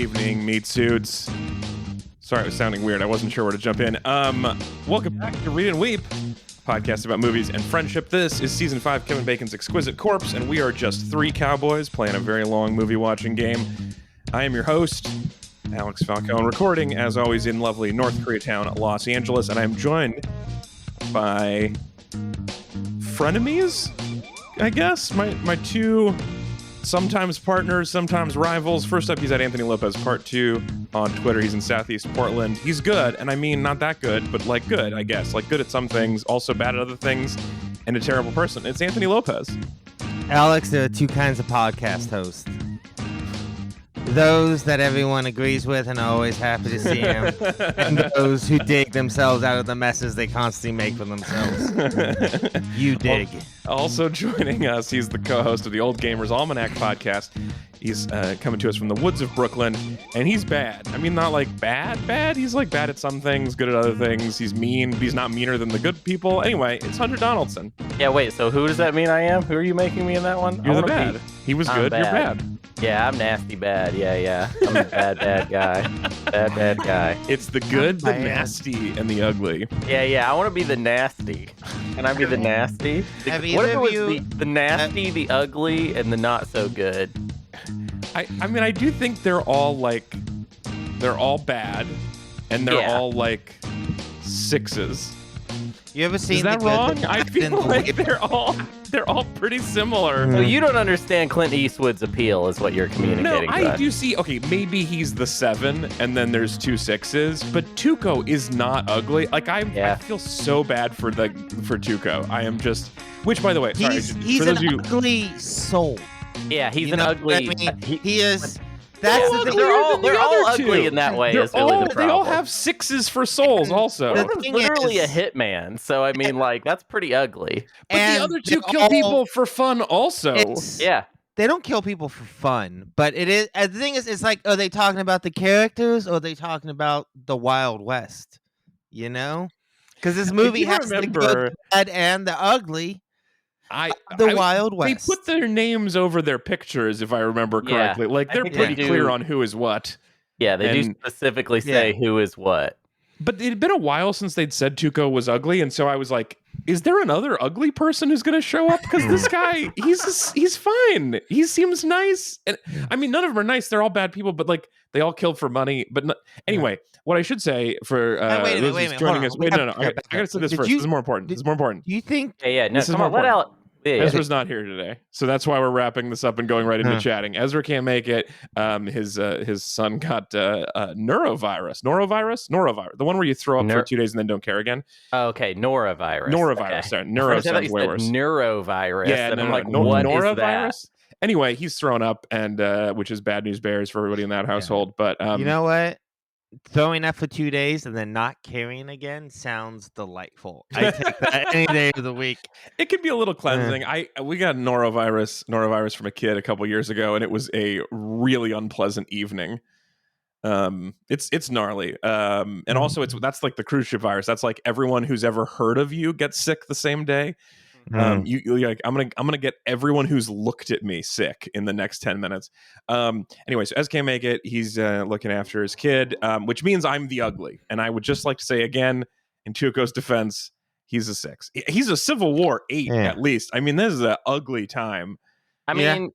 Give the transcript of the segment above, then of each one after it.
evening, meat suits. Sorry, it was sounding weird. I wasn't sure where to jump in. Welcome back to Read and Weep, podcast about movies and friendship. This is season 5, Kevin Bacon's Exquisite Corpse, and we are just 3 cowboys playing a very long movie-watching game. I am your host, Alex Falcone, recording, as always, in lovely North Koreatown, Los Angeles, and I am joined by frenemies, I guess? My two sometimes partners, sometimes rivals. First up, he's at Anthony Lopez, part 2 on Twitter. He's in Southeast Portland. He's good, and I mean not that good, but like good, I guess. Like good at some things, also bad at other things, and a terrible person. It's Anthony Lopez. Alex, there are 2 kinds of podcast hosts. Those that everyone agrees with and are always happy to see him, and those who dig themselves out of the messes they constantly make for themselves. You dig. Also joining us, he's the co-host of the Old Gamers Almanac podcast. He's coming to us from the woods of Brooklyn, and he's bad. I mean, not like bad. He's like bad at some things, good at other things. He's mean, but he's not meaner than the good people. Anyway, it's Hunter Donaldson. Yeah, wait, so who does that mean I am? Who are you making me in that one? You're the bad. He was good, you're bad. Yeah, I'm nasty bad. Yeah. I'm a bad guy. Bad guy. It's the good, the nasty, and the ugly. Yeah, I want to be the nasty. Can I be the nasty? What if it was the nasty, the ugly, and the not so good? I mean, I do think they're all bad, and they're all like 6s. You ever seen? Is that wrong? I feel like they're all pretty similar. So you don't understand Clint Eastwood's appeal, is what you're communicating. No, I do see. Okay, maybe he's the 7, and then there's 2 6s. But Tuco is not ugly. Like I feel so bad for Tuco. I am just. Which, by the way, he's an ugly soul. Yeah, he's an ugly. I mean, he is. That's the thing. They're all ugly in that way. Is really the problem. They all have 6s for souls. Also, this is literally a hitman. So I mean, like that's pretty ugly. But the other 2 kill people for fun. Also, yeah. They don't kill people for fun, but it is. The thing is, it's like, are they talking about the characters or are they talking about the Wild West? You know, because this movie has the good, the bad, and the ugly. Wild West. They put their names over their pictures, if I remember correctly. Like they're pretty clear on who is what. Yeah, they do specifically say who is what. But it had been a while since they'd said Tuco was ugly, and so I was like, is there another ugly person who's going to show up? Because this guy, he's fine. He seems nice. And I mean, none of them are nice. They're all bad people, but like they all killed for money. But anyway, what I should say for wait a minute, joining us. Wait, no. I got to say this first. This is more important. This is more important. Do you think? Yeah. No, come on. Let Alex. Ezra's not here today, so that's why we're wrapping this up and going right into chatting. Ezra can't make it. His son got norovirus, the one where you throw up for 2 days and then don't care again. Oh, okay, norovirus. Okay. Sorry, neuro sounds way worse. Neurovirus. Yeah, and I'm like, what norovirus? Is that? Anyway, he's thrown up, and which is bad news bears for everybody in that household. But you know what? Throwing up for 2 days and then not caring again sounds delightful. I take that any day of the week. It can be a little cleansing. We got norovirus from a kid a couple years ago, and it was a really unpleasant evening. It's gnarly. And also that's like the cruise ship virus. That's like everyone who's ever heard of you gets sick the same day. You're like, I'm gonna get everyone who's looked at me sick in the next 10 minutes. Anyway, so Ez can't make it. He's looking after his kid, which means I'm the ugly. And I would just like to say again, in Tuco's defense, he's a 6. He's a Civil War 8 at least. I mean, this is an ugly time. I mean,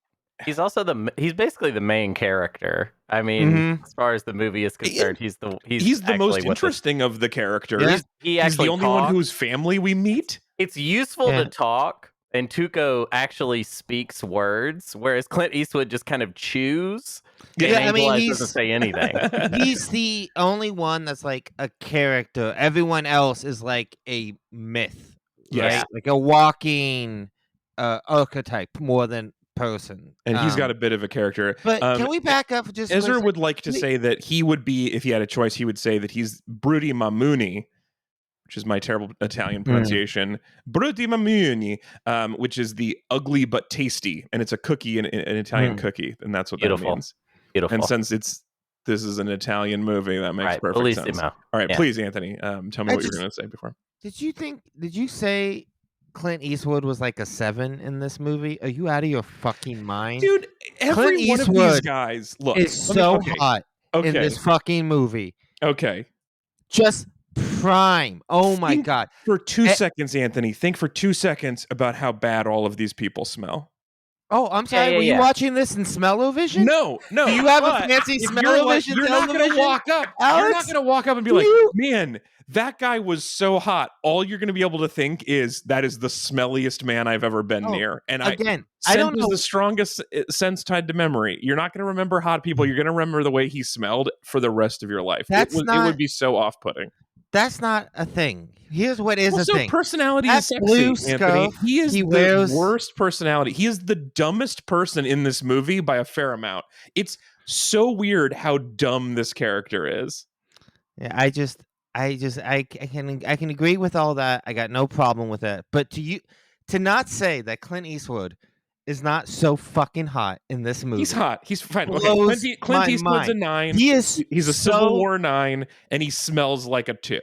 he's also he's basically the main character. I mean, as far as the movie is concerned, he's the most interesting of the characters. Yeah. He's the only one whose family we meet. It's useful to talk, and Tuco actually speaks words, whereas Clint Eastwood just kind of chews. And doesn't say anything. He's the only one that's like a character. Everyone else is like a myth. Yes. Right? Like a walking archetype more than person. And he's got a bit of a character. But can we back up just Ezra would like to say that he would be, if he had a choice, he would say that he's Brutti Mamuni, which is my terrible Italian pronunciation. Brutti Mamuni, which is the ugly but tasty, and it's a cookie, an Italian cookie, and that's what that means. Beautiful. And since this is an Italian movie, that makes perfect sense. All right, please, Anthony, tell me what you were going to say before. Did you say Clint Eastwood was like a 7 in this movie? Are you out of your fucking mind? Dude, every one of these guys, look, is so hot. in this fucking movie. Okay. Just prime. Oh my God. For 2 seconds, Anthony. Think for 2 seconds about how bad all of these people smell. Oh, I'm sorry. Were you watching this in smell-o-vision? No. Do you have a fancy smell-o-vision television? You're not going to walk up. Alex? You're not going to walk up and be like, man, that guy was so hot. All you're going to be able to think is that is the smelliest man I've ever been near. And I don't know. The strongest sense tied to memory. You're not going to remember hot people. You're going to remember the way he smelled for the rest of your life. It would be so off-putting. That's not a thing. Here's what is a thing. Personality is sexy, Anthony. He is the worst personality. He is the dumbest person in this movie by a fair amount. It's so weird how dumb this character is. Yeah, I can agree with all that. I got no problem with it. But to not say that Clint Eastwood is not so fucking hot in this movie. He's hot. He's fine. Okay, Clint Eastwood's a 9. He's a Civil War 9, and he smells like a 2.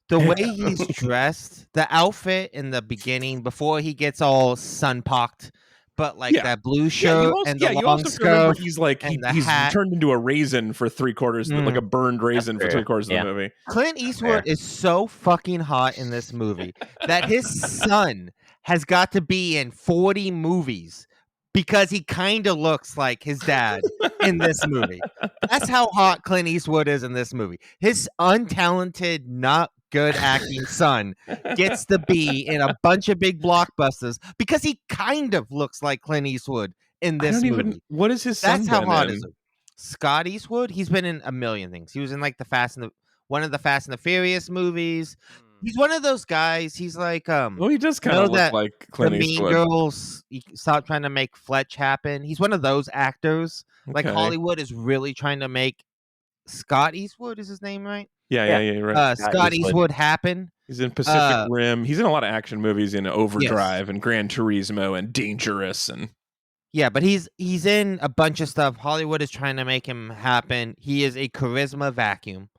The way he's dressed, the outfit in the beginning before he gets all sun-pocked, but that blue shirt and the long skirt. He's turned into a raisin for 3/4, like a burned raisin for 3/4 of the movie. Clint Eastwood is so fucking hot in this movie that his son has got to be in 40 movies because he kind of looks like his dad in this movie. That's how hot Clint Eastwood is in this movie. His untalented, not good acting son gets to be in a bunch of big blockbusters because he kind of looks like Clint Eastwood in this movie. What is his son? That's how hot is it. Scott Eastwood, he's been in a million things. He was in like one of the Fast and the Furious movies. He's one of those guys. He's like, he does kind of look like Clint Eastwood. Mean Girls, stop trying to make Fletch happen. He's one of those actors. Okay. Like Hollywood is really trying to make Scott Eastwood, is his name right? Yeah, right. Scott Eastwood happen. He's in Pacific Rim. He's in a lot of action movies, in Overdrive and Gran Turismo and Dangerous and. Yeah, but he's in a bunch of stuff. Hollywood is trying to make him happen. He is a charisma vacuum.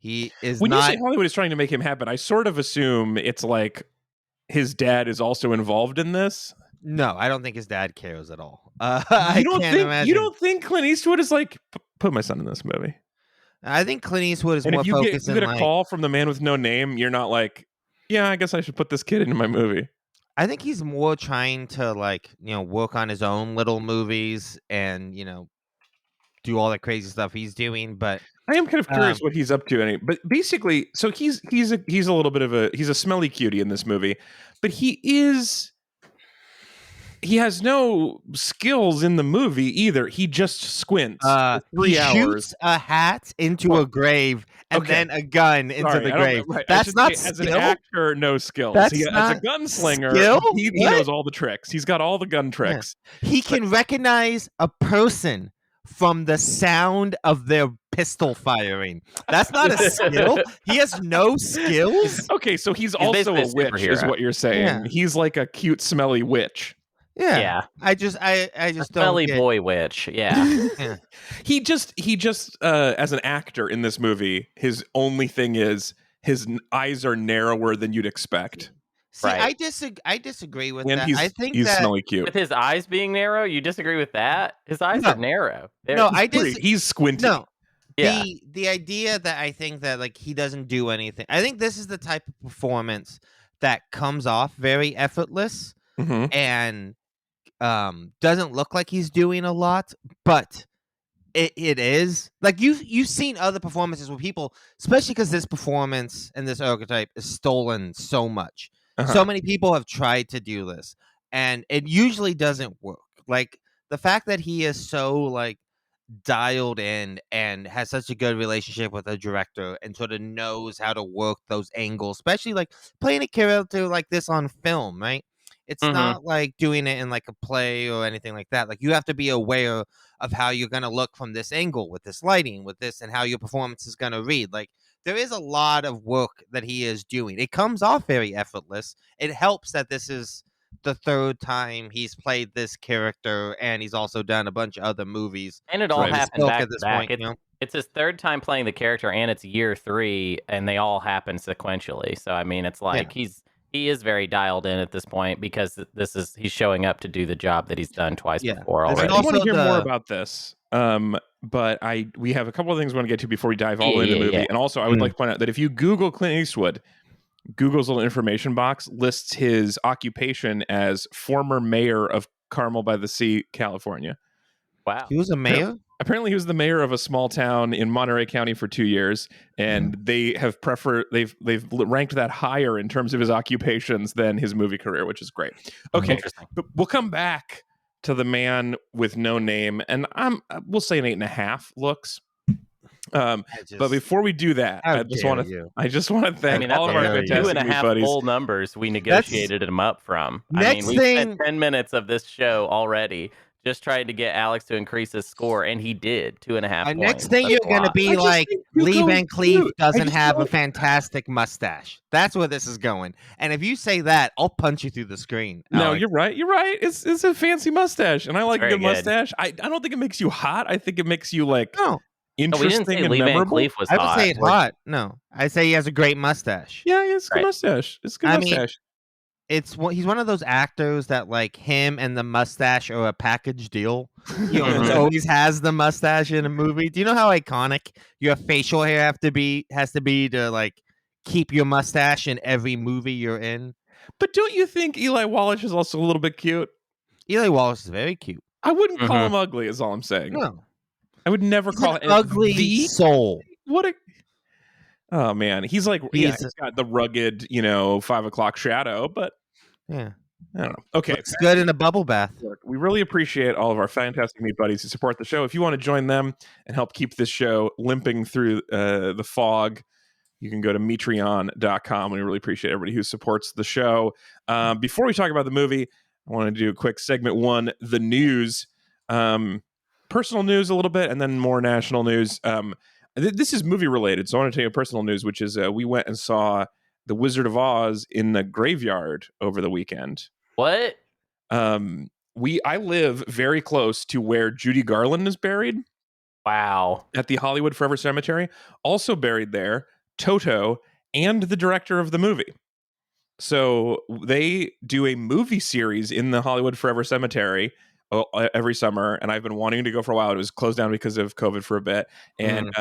He is when you say Hollywood is trying to make him happen, I sort of assume it's like his dad is also involved in this. No, I don't think his dad cares at all. You don't think Clint Eastwood is like, put my son in this movie? I think Clint Eastwood is more focused. And if you get a call from the man with no name, you're not like, yeah, I guess I should put this kid into my movie. I think he's more trying to work on his own little movies and do all the crazy stuff he's doing. But I am kind of curious what he's up to. But basically, so he's a little bit of a smelly cutie in this movie, but he has no skills in the movie either. He just squints for 3 hours. Shoots a hat into a grave and then a gun into the grave. Right. That's not skill. As an actor, no skills. As a gunslinger, he knows all the tricks. He's got all the gun tricks. Yeah. He can recognize a person from the sound of their pistol firing. That's not a skill. He has no skills. Okay, so he's also a witch, is what you're saying. Yeah. He's like a cute, smelly witch. Yeah. I just smelly boy witch. Yeah. He just as an actor in this movie, his only thing is his eyes are narrower than you'd expect. See, right. I disagree with that. I think he's smelly cute. With his eyes being narrow, you disagree with that? His eyes are narrow. He's squinty. No. Yeah. The idea that I think that he doesn't do anything. I think this is the type of performance that comes off very effortless and doesn't look like he's doing a lot, but it is. You've seen other performances where people, especially because this performance and this archetype is stolen so much. So many people have tried to do this, and it usually doesn't work. The fact that he is so dialed in and has such a good relationship with a director and sort of knows how to work those angles, especially playing a character like this on film, right? It's not like doing it in a play or anything like that. You have to be aware of how you're going to look from this angle with this lighting, with this, and how your performance is going to read. There is a lot of work that he is doing. It comes off very effortless. It helps that this is the third time he's played this character, and he's also done a bunch of other movies. And it all happened back to back. It's his third time playing the character, and it's year 3, and they all happen sequentially. So I mean, it's He is very dialed in at this point because he's showing up to do the job that he's done twice before already. I want to hear more about this. But we have a couple of things we want to get to before we dive all the way into the movie. And also, I would like to point out that if you Google Clint Eastwood, Google's little information box lists his occupation as former mayor of Carmel by the Sea, California. Wow. He was a mayor? Apparently he was the mayor of a small town in Monterey County for 2 years, and they have they've ranked that higher in terms of his occupations than his movie career, which is great. Okay, but we'll come back to the man with no name, and we'll say an 8.5 looks. But before we do that, I just want to thank all of our fantastic 2.5 buddies. full numbers we negotiated him up from. We spent 10 minutes of this show already just trying to get Alex to increase his score, and he did 2.5 points. Next thing you're going to be like, Lee Van Cleef doesn't have a fantastic mustache. That's where this is going. And if you say that, I'll punch you through the screen. No, you're right. You're right. It's a fancy mustache, and I like a good mustache. I don't think it makes you hot. I think it makes you interesting and memorable. Lee Van Cleef was I would say it's hot. No, I say he has a great mustache. Yeah, it's a good mustache. It's a good mustache. He's one of those actors that like him and the mustache are a package deal. He always has the mustache in a movie. Do you know how iconic your facial hair has to be to like keep your mustache in every movie you're in? But don't you think Eli Wallach is also a little bit cute? Eli Wallach is very cute. I wouldn't call him ugly, is all I'm saying. No. I would never call him ugly soul. Oh man, he's like he's got the rugged, 5 o'clock shadow, but yeah, I don't know. Okay, looks good in a bubble bath. We really appreciate all of our fantastic meat buddies who support the show. If you want to join them and help keep this show limping through the fog, you can go to Metreon.com. We really appreciate everybody who supports the show. Before we talk about the movie, I want to do a quick segment 1, the news. Personal news a little bit, and then more national news. This is movie related, so I want to tell you personal news, which is we went and saw The Wizard of Oz in the graveyard over the weekend. What? I live very close to where Judy Garland is buried. Wow. At the Hollywood Forever Cemetery. Also buried there, Toto and the director of the movie. So they do a movie series in the Hollywood Forever Cemetery every summer, and I've been wanting to go for a while. It was closed down because of COVID for a bit, and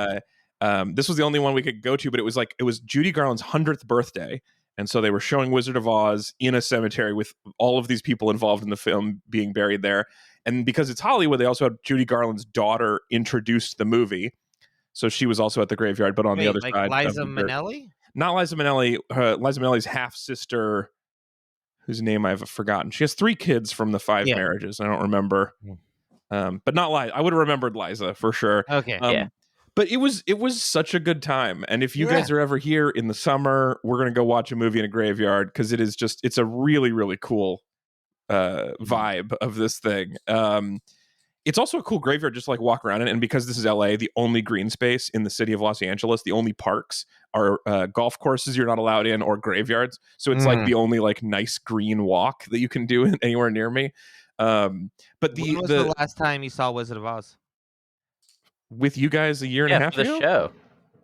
this was the only one we could go to. But it was Judy Garland's 100th birthday, and so they were showing Wizard of Oz in a cemetery with all of these people involved in the film being buried there. And because it's Hollywood, they also had Judy Garland's daughter introduced the movie, so she was also at the graveyard, but on the other side. Liza Minnelli? Not Liza Minnelli. Liza Minnelli's half sister, whose name I've forgotten. She has 3 kids from the 5 marriages. I don't remember. But not Liza. I would have remembered Liza for sure. Okay. But it was such a good time. And if you guys are ever here in the summer, we're going to go watch a movie in a graveyard because it's a really, really cool vibe of this thing. It's also a cool graveyard just to like walk around in. And because this is LA, the only green space in the city of Los Angeles, the only parks are golf courses you're not allowed in or graveyards. So it's like the only like nice green walk that you can do anywhere near me. But when was the last time you saw Wizard of Oz? With you guys a year and a half ago? The show.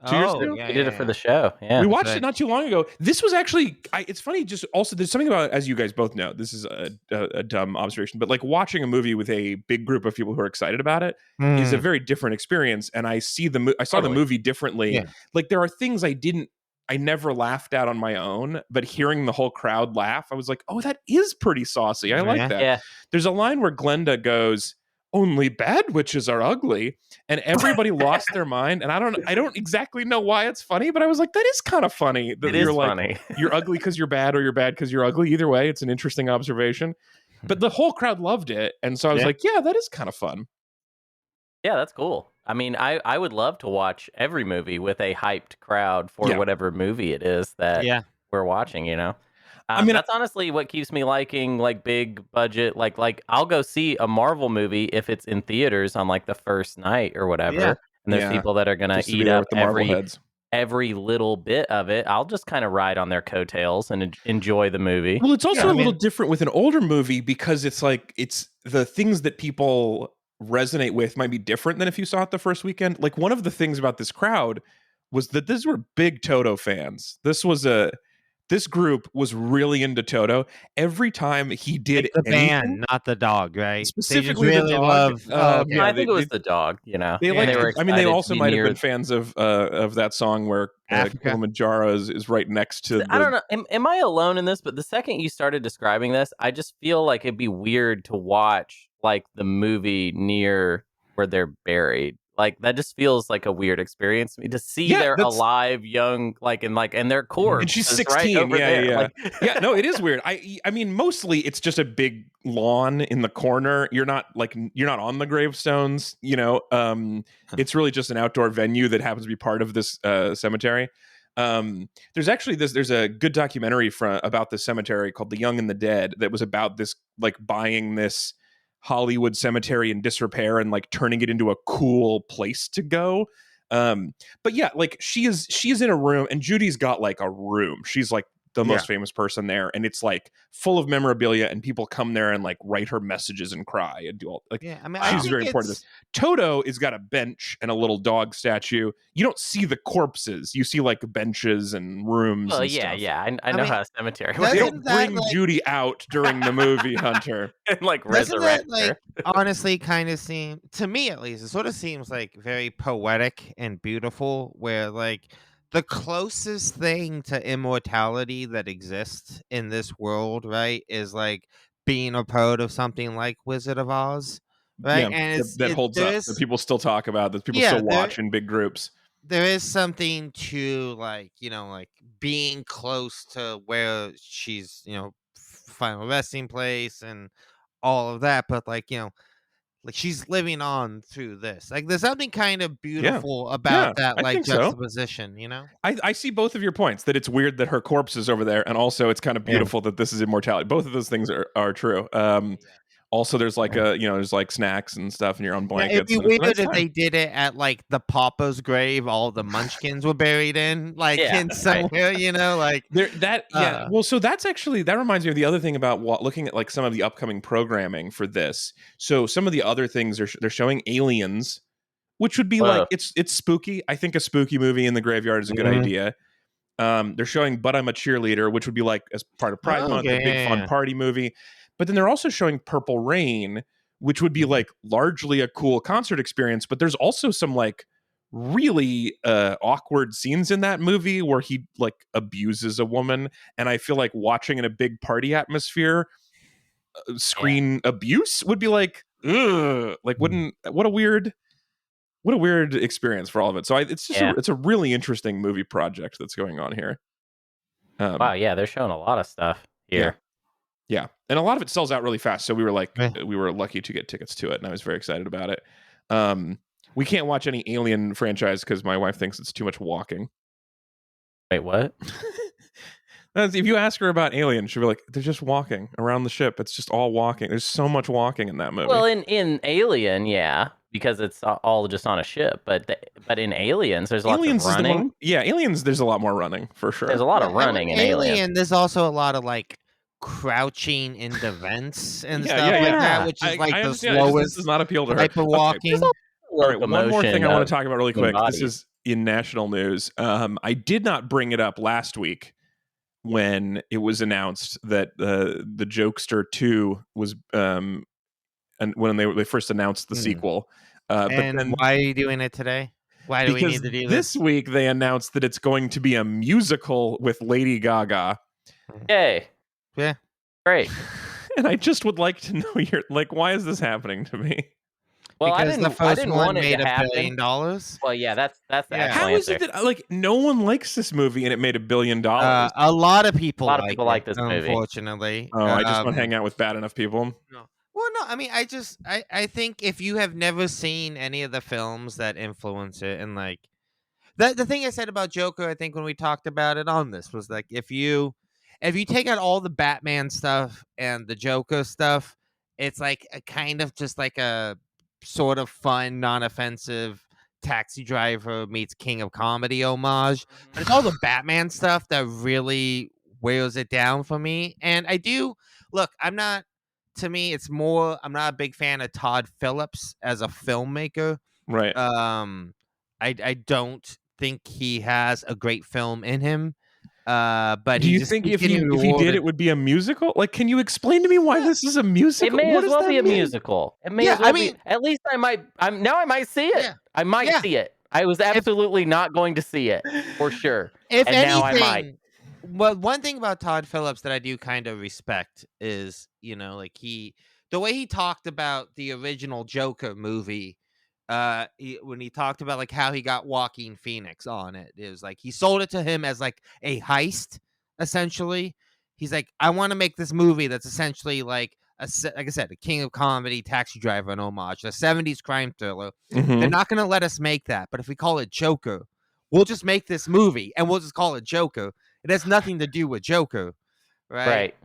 2 years ago? We did it for the show. Yeah, we watched it not too long ago. This was actually, it's funny, just also there's something about, as you guys both know, this is a dumb observation, but like watching a movie with a big group of people who are excited about it is a very different experience. And I saw the movie differently. Yeah. Like there are things I never laughed at on my own, but hearing the whole crowd laugh, I was like, oh, that is pretty saucy. I like that. Yeah. There's a line where Glenda goes, "Only bad witches are ugly," and everybody lost their mind. And I don't exactly know why it's funny, but I was like, that is kind of funny. That you're like, funny. You're ugly because you're bad, or you're bad because you're ugly. Either way, it's an interesting observation. But the whole crowd loved it, and so I was like, yeah, that is kind of fun. Yeah, that's cool. I mean, I would love to watch every movie with a hyped crowd for whatever movie it is that we're watching, I mean, that's honestly what keeps me liking like big budget. Like I'll go see a Marvel movie if it's in theaters on like the first night or whatever. Yeah. And there's people that are gonna eat up every little bit of it. I'll just kind of ride on their coattails and enjoy the movie. Well, it's also a little different with an older movie because it's the things that people resonate with might be different than if you saw it the first weekend. Like one of the things about this crowd was that these were big Toto fans. This was this group was really into Toto. Every time he did the anything, band, not the dog, right? Specifically they just really the dog. love. I think it was the dog. You know, they like. were I mean, they also might have near been fans of that song where Africa. Kilimanjaro is right next to. I don't know. Am I alone in this? But the second you started describing this, I just feel like it'd be weird to watch like the movie near where they're buried. Like that just feels like a weird experience to me to see their alive, young, and their corpse. And she's 16. Right over there. Yeah. Like, yeah. No, it is weird. I mean, mostly it's just a big lawn in the corner. You're not on the gravestones. You know, it's really just an outdoor venue that happens to be part of this cemetery. There's actually there's a good documentary about this cemetery called The Young and the Dead that was about this, like buying this Hollywood cemetery in disrepair and like turning it into a cool place to go. But yeah, like she is in a room, and Judy's got like a room. She's like the most famous person there, and it's like full of memorabilia, and people come there and like write her messages and cry and do all like. Yeah, I mean, she's very important to this. Toto has got a bench and a little dog statue. You don't see the corpses; you see like benches and rooms. Well, and yeah, stuff. yeah, I know how a cemetery. They don't bring Judy out during the movie, Hunter, and like resurrect her. Honestly, kind of seem to me, at least, it sort of seems like very poetic and beautiful, where like the closest thing to immortality that exists in this world, right, is like being a part of something like Wizard of Oz, right? Yeah, and that holds up. That people still talk about. That people still watch in big groups. There is something to like, like being close to where she's, final resting place and all of that, but like, like she's living on through this. Like there's something kind of beautiful about that, like juxtaposition, I see both of your points, that it's weird that her corpse is over there, and also it's kind of beautiful that this is immortality. Both of those things are true. Also, there's like there's like snacks and stuff, and your own blankets. It'd be weird if they did it at like the Papa's grave, all the Munchkins were buried in, like in somewhere, like Well, so that's actually, that reminds me of the other thing about looking at like some of the upcoming programming for this. So some of the other things they're showing Aliens, which would be like it's spooky. I think a spooky movie in the graveyard is a good idea. They're showing But I'm a Cheerleader, which would be like as part of Pride Month, a big fun party movie. But then they're also showing Purple Rain, which would be like largely a cool concert experience. But there's also some like really awkward scenes in that movie where he like abuses a woman. And I feel like watching in a big party atmosphere, screen abuse would be like, ugh, like what a weird experience for all of it. So it's just it's a really interesting movie project that's going on here. Wow, yeah, they're showing a lot of stuff here. Yeah, and a lot of it sells out really fast. So we were like, we were lucky to get tickets to it, and I was very excited about it. We can't watch any Alien franchise because my wife thinks it's too much walking. Wait, what? If you ask her about Alien, she'll be like, they're just walking around the ship. It's just all walking. There's so much walking in that movie. Well, in Alien, yeah, because it's all just on a ship. But in Aliens, there's lots of running. Aliens, there's a lot more running, for sure. There's a lot of running in Alien. There's also a lot of like crouching into vents and stuff like that, which is like the slowest. This does not appeal to her. Type of walking. All right, one more thing I want to talk about really quick. This is in national news. I did not bring it up last week when it was announced that the Jokester II was, and when they first announced the sequel. But then, why are you doing it today? Why do we need to do this? This week they announced that it's going to be a musical with Lady Gaga. Yay. Yeah. Great. And I just would like to know why is this happening to me? Well, because the first one made $1 billion. Well, yeah, that's the actual How is it that like no one likes this movie and it made $1 billion? A lot of people like this movie. Unfortunately. Oh, I just want to hang out with bad enough people. No. Well, no, I mean, I think if you have never seen any of the films that influence it, and like the thing I said about Joker, I think when we talked about it on this was like if you take out all the Batman stuff and the Joker stuff, it's like a kind of just like a sort of fun, non-offensive Taxi Driver meets King of Comedy homage. But it's all the Batman stuff that really wears it down for me. And I do look, I'm not a big fan of Todd Phillips as a filmmaker. Right. I don't think he has a great film in him. But do you think if he did, it would be a musical? Like, can you explain to me why this is a musical? It may what as well does be that a mean? musical. It may as well be. At least I might see it. Yeah. I might see it. I was absolutely not going to see it for sure. If and anything, now I might. Well, one thing about Todd Phillips that I do kind of respect is, like the way he talked about the original Joker movie. When he talked about like how he got Joaquin Phoenix on it, it was like he sold it to him as like a heist, essentially. He's like, I want to make this movie that's essentially like like I said, a king of comedy, Taxi Driver, an homage, a 70s crime thriller. Mm-hmm. They're not going to let us make that, but if we call it Joker, we'll just make this movie and we'll just call it Joker. It has nothing to do with Joker, right?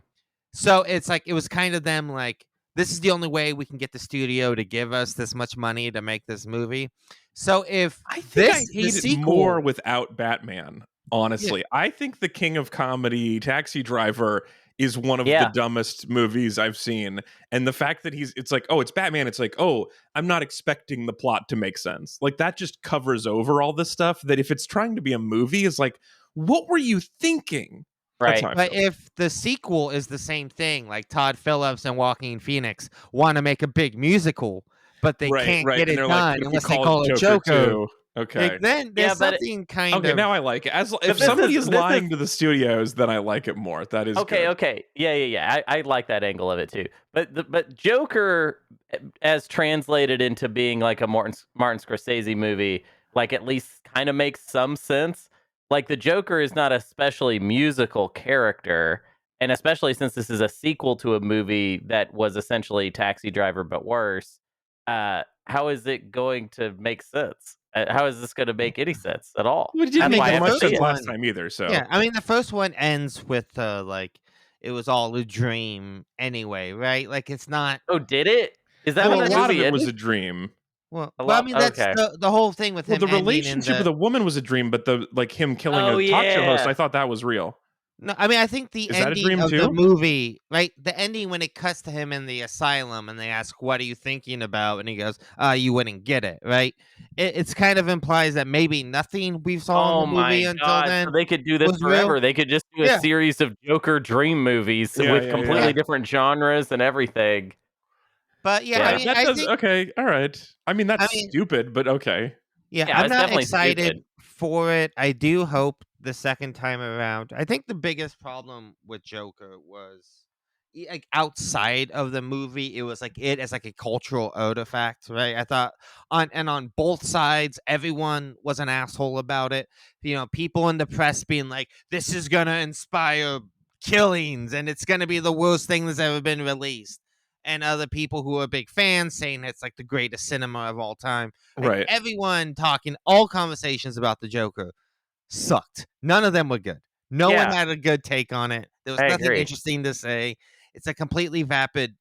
So it's like it was kind of them like, this is the only way we can get the studio to give us this much money to make this movie. So if I think I hate it more without Batman, honestly. Yeah. I think the king of comedy, Taxi Driver, is one of the dumbest movies I've seen. And the fact that it's like, oh, it's Batman. It's like, oh, I'm not expecting the plot to make sense. Like that just covers over all this stuff that if it's trying to be a movie is like, what were you thinking? Right. But if the sequel is the same thing, like Todd Phillips and Joaquin Phoenix want to make a big musical, but they can't get it done unless they call it Joker. Okay. Then there's something kind of... Okay, now I like it. If somebody is lying to the studios, then I like it more. That is okay. Good. Okay. Yeah. I like that angle of it too. But Joker, as translated into being like a Martin Scorsese movie, like at least kind of makes some sense. Like the Joker is not a especially musical character, and especially since this is a sequel to a movie that was essentially Taxi Driver but worse. How is it going to make sense? How is this going to make any sense at all? We didn't make much sense last time either. So yeah, I mean the first one ends with like it was all a dream anyway, right? Like it's not. Oh, did it? Is that a lot of it was a dream? Well, I mean that's the whole thing with him. The relationship with a woman was a dream, but him killing a talk show host, I thought that was real. No, I mean I think the ending of the movie, right? The ending when it cuts to him in the asylum and they ask, "What are you thinking about?" and he goes, "You wouldn't get it," right? It's kind of implies that maybe nothing we saw in the movie until then. So they could do this forever. Real. They could just do a series of Joker dream movies with completely different genres and everything. But I mean, I think, okay, all right. I mean, that's stupid, but okay. Yeah, I'm not excited for it. I do hope the second time around. I think the biggest problem with Joker was like outside of the movie, it was like it as like a cultural artifact, right? I thought on both sides, everyone was an asshole about it. People in the press being like, "This is gonna inspire killings, and it's gonna be the worst thing that's ever been released." And other people who are big fans saying it's like the greatest cinema of all time. Right. Everyone talking, all conversations about the Joker sucked. None of them were good. No one had a good take on it. There was nothing interesting to say. It's a completely vapid,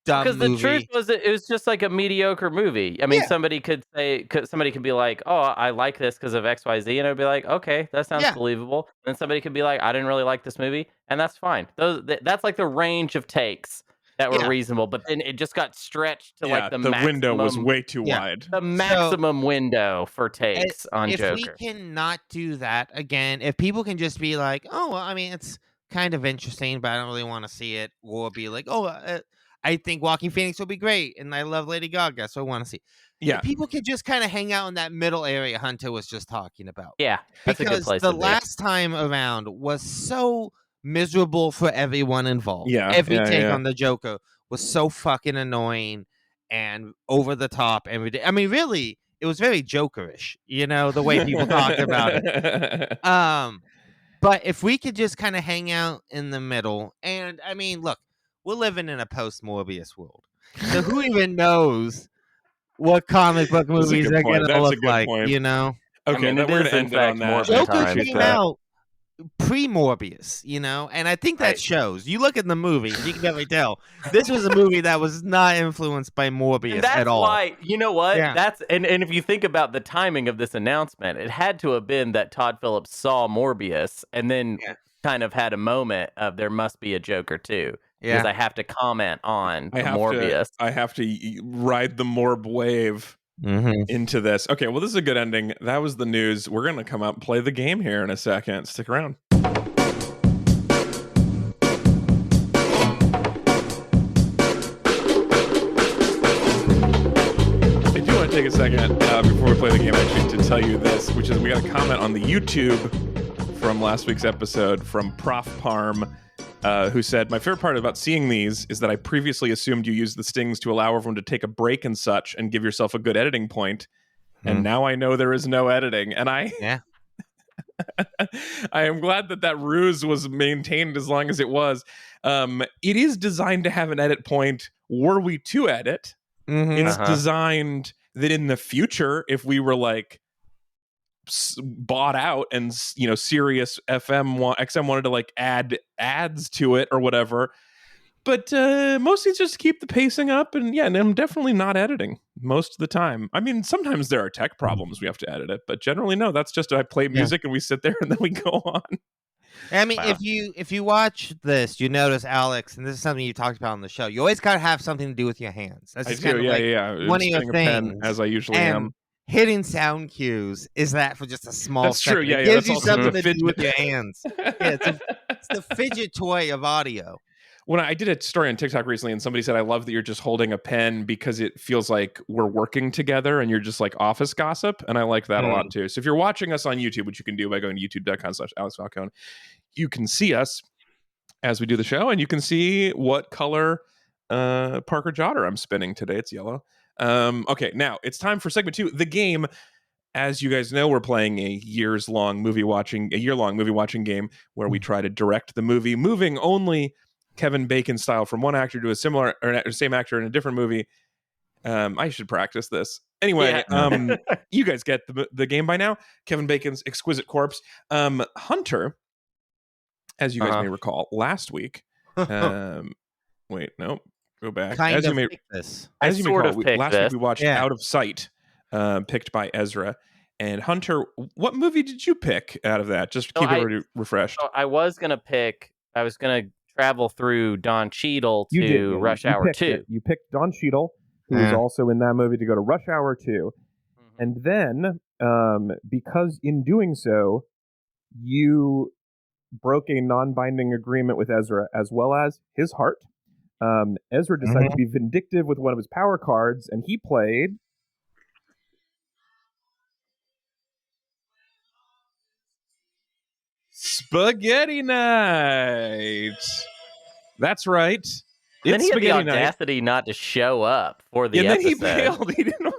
dumb movie. Because the truth was it was just like a mediocre movie. I mean, somebody could be like, "Oh, I like this because of XYZ," and I'd be like, "Okay, that sounds believable." And somebody could be like, "I didn't really like this movie," and that's fine. That's like the range of takes that were reasonable, but then it just got stretched to like the window was way too wide. The maximum window for takes on Joker. If we cannot do that again, if people can just be like, "Oh, well, I mean, it's kind of interesting, but I don't really want to see it," or be like, "Oh, I think Joaquin Phoenix will be great, and I love Lady Gaga, so I want to see." Yeah, if people could just kind of hang out in that middle area Hunter was just talking about. Yeah, that's because a good place the last time around was so miserable for everyone involved. Every take on the Joker was so fucking annoying and over the top. I mean, really, it was very Jokerish, the way people talked about it. But if we could just kind of hang out in the middle, and I mean, look, we're living in a post-Morbius world, so who even knows what comic book movies are going to look like? Point. Okay, I mean, we're going to end it on that. Joker came out pre-Morbius, and I think that shows. You look at the movie, you can definitely tell this was a movie that was not influenced by Morbius at all. That's why, you know what? Yeah. That's and if you think about the timing of this announcement, it had to have been that Todd Phillips saw Morbius and then kind of had a moment of there must be a Joker too. Because I have to comment on Morbius. I have to ride the Morb wave. Into this. Okay, well, this is a good ending. That was the news. We're going to come up and play the game here in a second. Stick around. take a second before we play the game actually to tell you this, which is we got a comment on the YouTube from last week's episode from Prof Parm, who said, "My favorite part about seeing these is that I previously assumed you used the stings to allow everyone to take a break and such and give yourself a good editing point. And now I know there is no editing." And I am glad that ruse was maintained as long as it was. It is designed to have an edit point were we to edit. It's designed that in the future, if we were like bought out and Sirius XM wanted to like add ads to it or whatever, but mostly it's just to keep the pacing up. And I'm definitely not editing most of the time. I mean, sometimes there are tech problems we have to edit it, but generally no, that's just I play music and we sit there and then we go on. I mean, if you watch this, you notice, Alex, and this is something you talked about on the show, you always got to have something to do with your hands. That's just kind of one of your things, as I usually am. Hitting sound cues is that for just a small second. True. It gives you something to do with your hands. It's the fidget toy of audio. When I did a story on TikTok recently and somebody said, "I love that you're just holding a pen because it feels like we're working together and you're just like office gossip." And I like that a lot too. So if you're watching us on YouTube, which you can do by going to youtube.com/AlexFalcone, you can see us as we do the show and you can see what color Parker Jotter I'm spinning today. It's yellow. Okay, now it's time for segment 2, the game. As you guys know, we're playing a year-long movie watching game where we try to direct the movie, moving only Kevin Bacon style from one actor to a similar or same actor in a different movie. I should practice this. Anyway, you guys get the game by now. Kevin Bacon's Exquisite Corpse. Hunter, as you guys may recall, last week. Wait, no, go back. As you may recall, last week we watched Out of Sight, picked by Ezra. And Hunter, what movie did you pick out of that? Just to keep everybody refreshed. I was going to travel through Don Cheadle to Rush Hour 2. You picked Don Cheadle, who was also in that movie, to go to Rush Hour 2. And then, because in doing so, you broke a non-binding agreement with Ezra, as well as his heart. Ezra decided to be vindictive with one of his power cards, and he played... Spaghetti Night. That's right. And then he had the audacity not to show up for the episode. And then he bailed. He didn't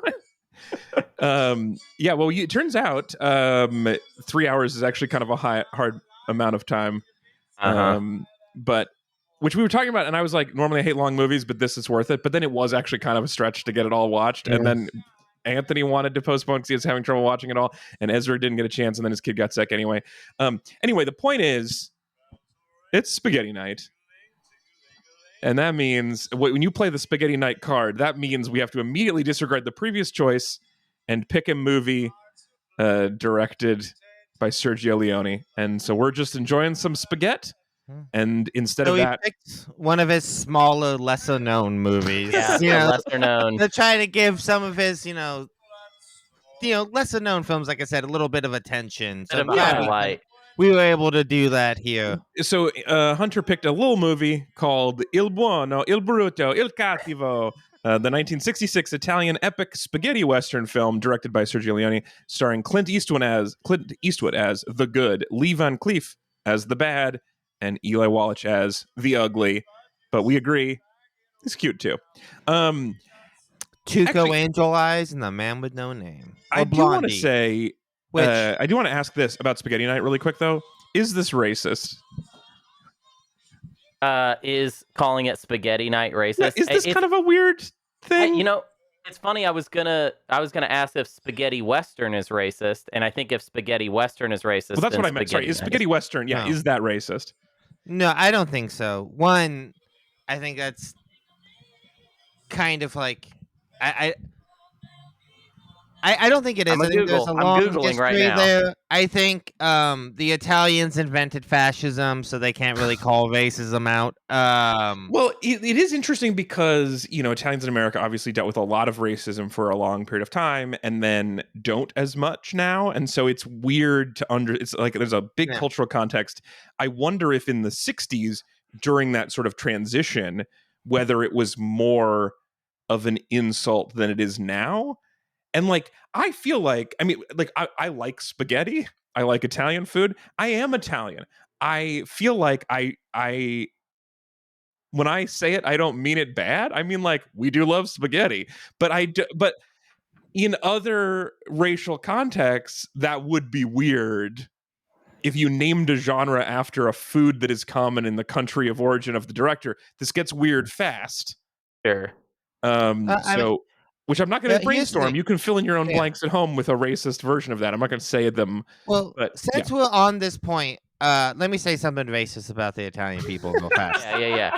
want. It turns out 3 hours is actually kind of a hard amount of time. But which we were talking about, and I was like, normally I hate long movies, but this is worth it. But then it was actually kind of a stretch to get it all watched, and then Anthony wanted to postpone because he was having trouble watching it all, and Ezra didn't get a chance, and then his kid got sick anyway. Anyway, the point is, it's Spaghetti Night. And that means, when you play the Spaghetti Night card, that means we have to immediately disregard the previous choice and pick a movie directed by Sergio Leone. And so we're just enjoying some spaghetti. And instead of that, picked one of his smaller, lesser-known movies. Lesser-known. They're trying to give some of his, lesser-known films, like I said, a little bit of attention. So we were able to do that here. So Hunter picked a little movie called Il Buono, Il Brutto, Il Cattivo, the 1966 Italian epic spaghetti western film directed by Sergio Leone, starring Clint Eastwood as the good, Lee Van Cleef as the bad, and Eli Wallach as the ugly. But we agree, he's cute too. Tuco Angel Eyes and The Man with No Name. I do want to say, I do want to ask this about Spaghetti Night really quick though. Is this racist? Is calling it Spaghetti Night racist? Yeah, is this kind of a weird thing? It's funny. I was gonna ask if Spaghetti Western is racist, and I think if Spaghetti Western is racist, well, that's what I meant. Sorry, is Spaghetti Western? Yeah, is that racist? No, I don't think so. One, I think that's kind of like I don't think it is. I think there's a long history right now. There. I think the Italians invented fascism, so they can't really call racism out. Well, it is interesting because, Italians in America obviously dealt with a lot of racism for a long period of time and then don't as much now. And so it's weird it's like there's a big cultural context. I wonder if in the 60s, during that sort of transition, whether it was more of an insult than it is now. And like, I feel like, I mean, like, I like spaghetti. I like Italian food. I am Italian. I feel like I when I say it, I don't mean it bad. I mean, like, we do love spaghetti, but but in other racial contexts, that would be weird if you named a genre after a food that is common in the country of origin of the director. This gets weird fast. Sure. Which I'm not going to brainstorm. You can fill in your own blanks at home with a racist version of that. I'm not going to say them. Well, but, since we're on this point, let me say something racist about the Italian people real fast. Yeah.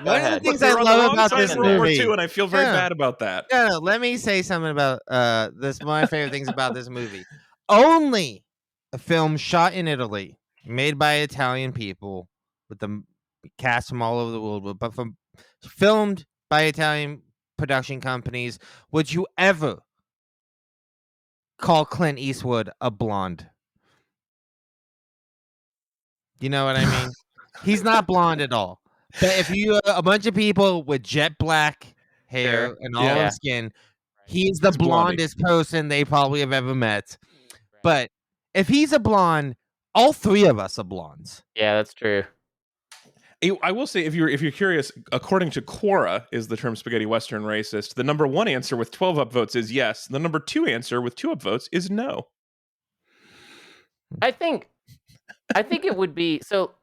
One of the things I love about this movie, and I feel very bad about that. No, let me say something about this. One of my favorite things about this movie: only a film shot in Italy, made by Italian people, with the cast from all over the world, but filmed by Italian production companies, would you ever call Clint Eastwood a blonde? You know what I mean? He's not blonde at all. But if you a bunch of people with jet black hair and olive skin, he's the blondest person they probably have ever met. But if he's a blonde, all three of us are blondes. Yeah, that's true. I will say, if you're curious, according to Quora, is the term spaghetti western racist? The number one answer with 12 upvotes is yes. The number two answer with 2 upvotes is no. I think it would be so.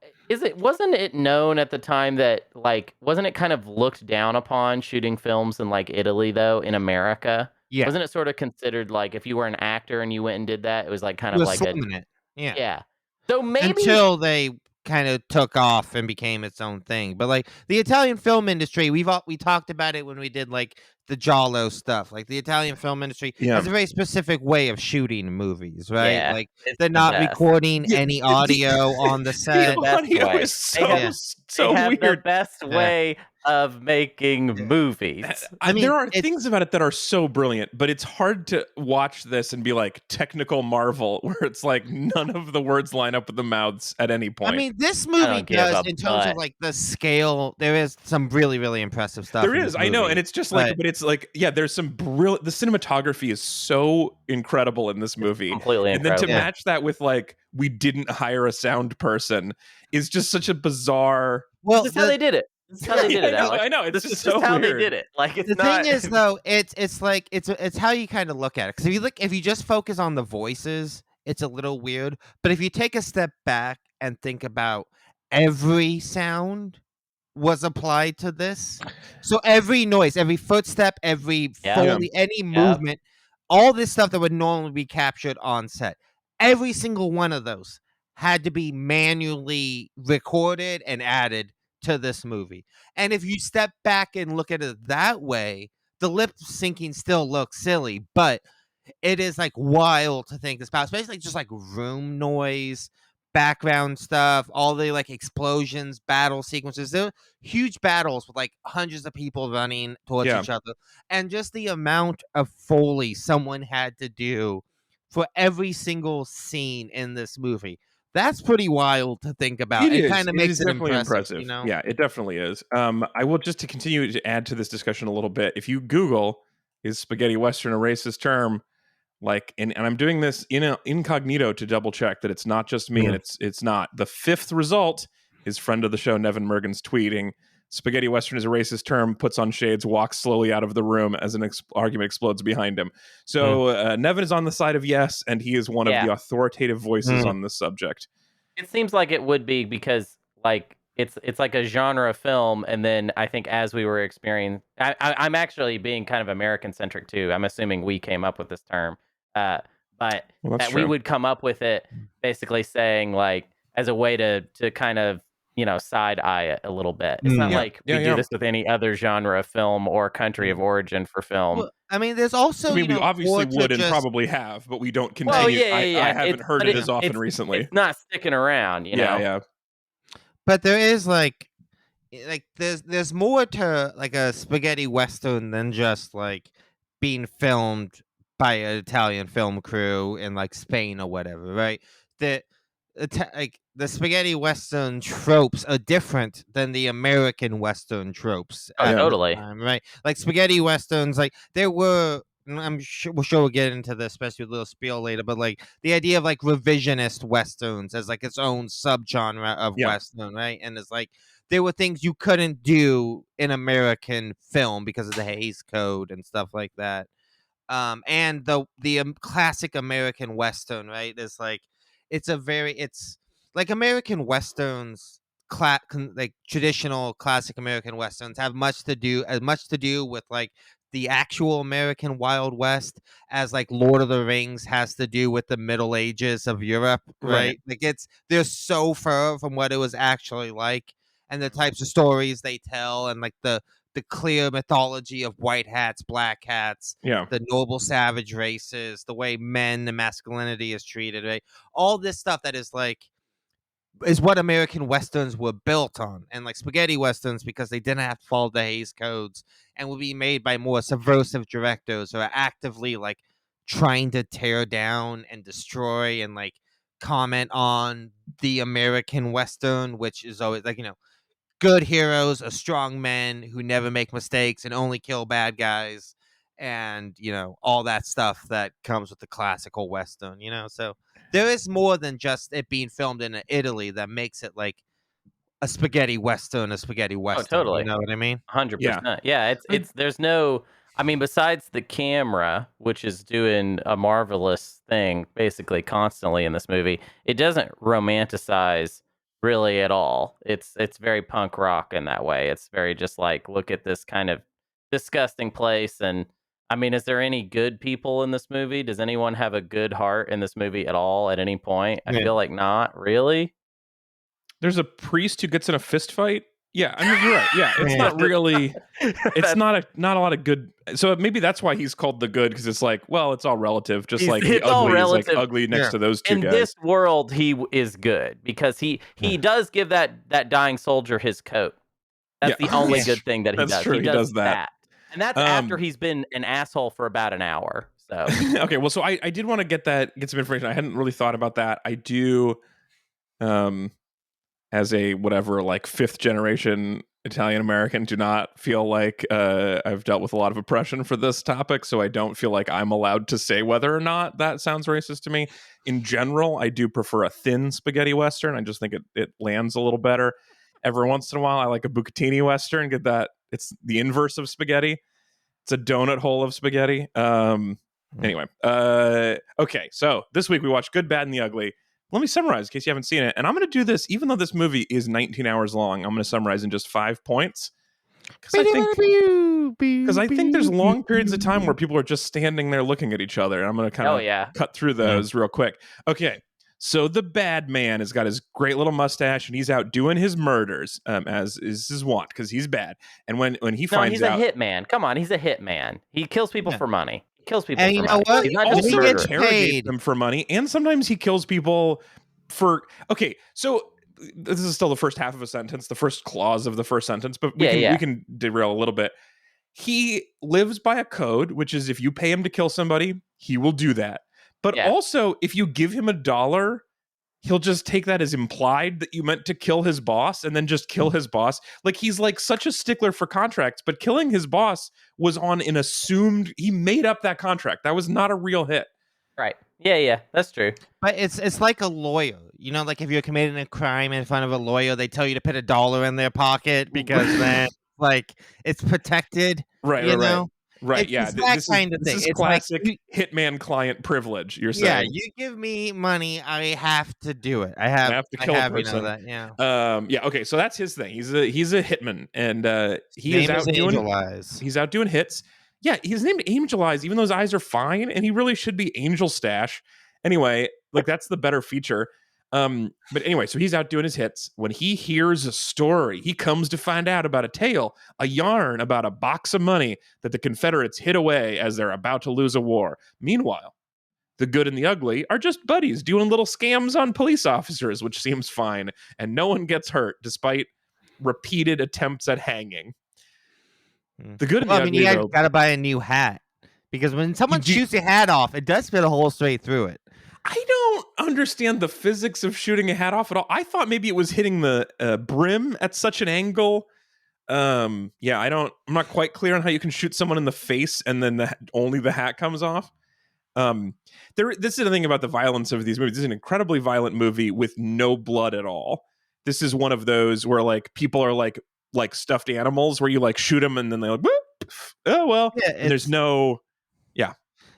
Wasn't it known at the time that, like, wasn't it kind of looked down upon shooting films in, like, Italy, though, in America? Yeah. Wasn't it sort of considered, like, if you were an actor and you went and did that, it was like kind of like it. Yeah. So maybe until they kind of took off and became its own thing. But like the Italian film industry, we talked about it when we did like the Giallo stuff. Like the Italian film industry has a very specific way of shooting movies, right? Yeah, like they're not recording any audio on the set. The audio is so they have weird. The best way of making movies. I mean, there are things about it that are so brilliant, but it's hard to watch this and be like technical marvel where it's like none of the words line up with the mouths at any point. I mean, this movie does in terms of like the scale. There is some really, really impressive stuff. There is, I know, and it's just like, but it's like, there's some brilliant. The cinematography is so incredible in this movie, completely incredible. And then to match that with like, we didn't hire a sound person is just such a bizarre. Well, this is how they did it. This is how they did it, Alex. I know. It's just so how weird. they did it. Like, it's the thing is, though, it's how you kind of look at it. Because if you just focus on the voices, it's a little weird. But if you take a step back and think about every sound was applied to this, so every noise, every footstep, every Foley, any movement, all this stuff that would normally be captured on set, every single one of those had to be manually recorded and added to this movie. And if you step back and look at it that way, the lip syncing still looks silly, but it is like wild to think about, especially just like room noise, background stuff, all the like explosions, battle sequences. There are huge battles with like hundreds of people running towards each other, and just the amount of Foley someone had to do for every single scene in this movie. That's pretty wild to think about. It kind of makes it definitely impressive. You know? Yeah, it definitely is. I will just to continue to add to this discussion a little bit. If you Google "is spaghetti western a racist term," like, and I'm doing this incognito to double check that it's not just me, and it's not. The fifth result is friend of the show Nevin Mergen's tweeting, "Spaghetti western is a racist term," puts on shades, walks slowly out of the room as an argument explodes behind him. So Nevin is on the side of yes, and he is one of the authoritative voices on this subject. It seems like it would be because like it's like a genre film, and then I think as we were experiencing, I'm actually being kind of American centric too. I'm assuming we came up with this term, but that we would come up with it basically saying like as a way to kind of side eye it a little bit. It's not like we do this with any other genre of film or country of origin for film. Well, I mean, there's also. We obviously would and probably have, but we don't continue. Well, I haven't heard it as often recently. It's not sticking around, you know. Yeah. But there is like there's more to like a spaghetti western than just like being filmed by an Italian film crew in like Spain or whatever, right? The spaghetti western tropes are different than the American western tropes. Totally. Right? Like spaghetti westerns, like there were I'm sure we'll get into this, especially with Little Spiel later, but like the idea of like revisionist westerns as like its own subgenre of western, right? And it's like there were things you couldn't do in American film because of the Hays Code and stuff like that. And the classic American western, right? Is like it's like American westerns, like traditional classic American westerns have much to do with like the actual American Wild West as like Lord of the Rings has to do with the Middle Ages of Europe, right? Like they're so far from what it was actually like, and the types of stories they tell, and like the clear mythology of white hats, black hats, the noble savage races, the way men and masculinity is treated, right? All this stuff that is what American westerns were built on, and like spaghetti westerns, because they didn't have to follow the Hays codes and would be made by more subversive directors who are actively like trying to tear down and destroy and like comment on the American western, which is always like, good heroes are strong men who never make mistakes and only kill bad guys, and all that stuff that comes with the classical western. So there is more than just it being filmed in Italy that makes it like a spaghetti western. Oh, totally. You know what I mean? 100%. Yeah, it's there's no, I mean, besides the camera, which is doing a marvelous thing basically constantly in this movie, it doesn't romanticize really at all. It's very punk rock in that way. It's very just like, look at this kind of disgusting place. And I mean, is there any good people in this movie? Does anyone have a good heart in this movie at all at any point? I feel like not really. There's a priest who gets in a fist fight. Yeah, I mean, you're right. Yeah, it's not really. It's not a lot of good. So maybe that's why he's called the good, because it's like, well, it's all relative. Just like the ugly is like ugly next to those two guys. In this world, he is good because he does give that dying soldier his coat. That's the only good thing that he does. True. He does that. And that's after he's been an asshole for about an hour. So okay, well, so I did want to get some information. I hadn't really thought about that. I do. As a whatever, like 5th generation Italian American, do not feel like I've dealt with a lot of oppression for this topic, so I don't feel like I'm allowed to say whether or not that sounds racist to me. In general, I do prefer a thin spaghetti western. I just think it lands a little better. Every once in a while, I like a bucatini western. Get that? It's the inverse of spaghetti. It's a donut hole of spaghetti. Anyway, okay. So this week we watched Good, Bad, and the Ugly. Let me summarize in case you haven't seen it. And I'm going to do this, even though this movie is 19 hours long, I'm going to summarize in just 5 points. Because I think there's long periods of time where people are just standing there looking at each other. And I'm going to kind of cut through those real quick. Okay. So the bad man has got his great little mustache, and he's out doing his murders, as is his wont, because he's bad. And when he finds out... he's a hitman. Come on, he's a hitman. He kills people for money. Kills people and for you know money. what? He's not also just interrogates them for money, and sometimes he kills people for... Okay, so this is still the first half of a sentence, the first clause of the first sentence, but we can derail a little bit. He lives by a code, which is if you pay him to kill somebody, he will do that. But also, if you give him $1, he'll just take that as implied that you meant to kill his boss and then just kill his boss. Like, he's like such a stickler for contracts, but killing his boss was on an assumed... He made up that contract. That was not a real hit. Right. Yeah, that's true. But it's like a lawyer. Like if you're committing a crime in front of a lawyer, they tell you to put $1 in their pocket because then like it's protected. Right, you know? Right, it's that kind of thing. This is classic hitman client priprivilege, you're saying. Yeah, you give me money, I have to do it. I have to kill a person. Okay, so that's his thing. He's a hitman, and he's out doing hits. Yeah, he's named Angel Eyes, even though his eyes are fine, and he really should be Angel Stash. Anyway, like that's the better feature. But anyway, so he's out doing his hits. When he hears a story, he comes to find out about a tale, a yarn about a box of money that the Confederates hid away as they're about to lose a war. Meanwhile, the good and the ugly are just buddies doing little scams on police officers, which seems fine, and no one gets hurt despite repeated attempts at hanging. The good and the ugly, you got to buy a new hat because when someone shoots your hat off, it does fit a hole straight through it. I don't understand the physics of shooting a hat off at all. I thought maybe it was hitting the brim at such an angle I'm not quite clear on how you can shoot someone in the face and then only the hat comes off. This is the thing about the violence of these movies. This is an incredibly violent movie with no blood at all. This is one of those where like people are like stuffed animals where you like shoot them and then they're like, whoop, oh well. Yeah, and there's no, yeah.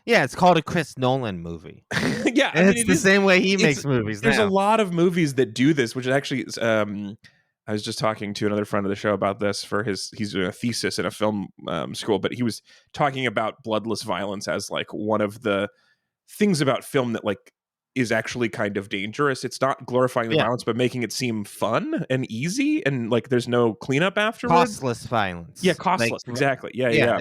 It's called a Chris Nolan movie. Yeah, and it's the same way he makes movies. There's a lot of movies that do this, which is actually. I was just talking to another friend of the show about this for he's doing a thesis in a film school, but he was talking about bloodless violence as like one of the things about film that like is actually kind of dangerous. It's not glorifying the violence, but making it seem fun and easy, and like there's no cleanup afterwards. Costless violence. Yeah, costless. Like, exactly. Yeah.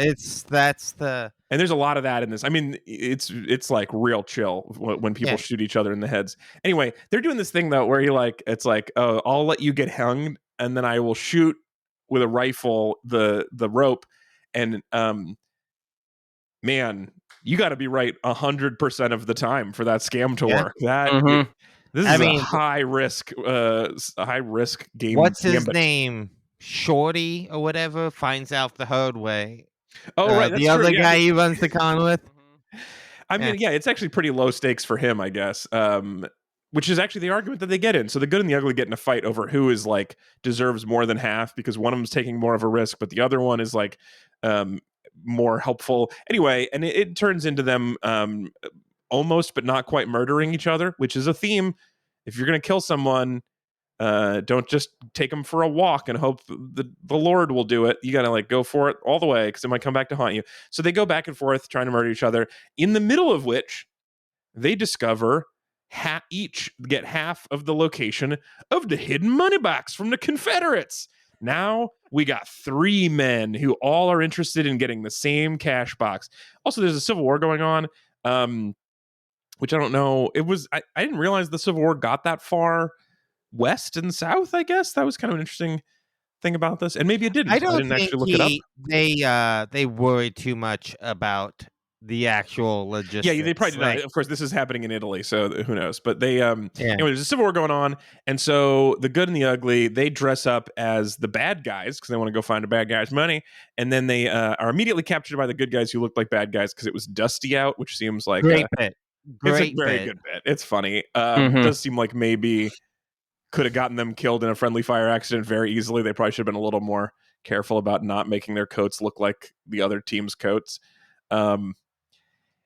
That's the. And there's a lot of that in this. I mean, it's like real chill when people shoot each other in the heads. Anyway, they're doing this thing though where it's like, oh, I'll let you get hung, and then I will shoot with a rifle the rope, and man, you got to be right 100% of the time for that scam to work. This is a high risk game. What's his name? Shorty or whatever finds out the hard way. Oh, right. The other guy he runs the con with. I mean, it's actually pretty low stakes for him, I guess. Which is actually the argument that they get in. So the good and the ugly get in a fight over who is like deserves more than half because one of them's taking more of a risk, but the other one is like more helpful. Anyway, and it turns into them almost but not quite murdering each other, which is a theme. If you're going to kill someone, don't just take them for a walk and hope the Lord will do it. You got to like go for it all the way because it might come back to haunt you. So they go back and forth trying to murder each other, in the middle of which they discover each get half of the location of the hidden money box from the Confederates. Now we got 3 men who all are interested in getting the same cash box. Also, there's a civil war going on, which I don't know. I didn't realize the Civil War got that far west and south. I guess that was kind of an interesting thing about this, and maybe it didn't. I didn't actually look it up. They worried too much about the actual logistics. Yeah, they probably did not. Of course, this is happening in Italy, so who knows? But they, anyway, there's a civil war going on, and so the good and the ugly, they dress up as the bad guys because they want to go find a bad guy's money, and then they are immediately captured by the good guys who look like bad guys because it was dusty out, which seems like great bit. It's a very good bit. It's funny. It does seem like maybe could have gotten them killed in a friendly fire accident very easily. They probably should have been a little more careful about not making their coats look like the other team's coats.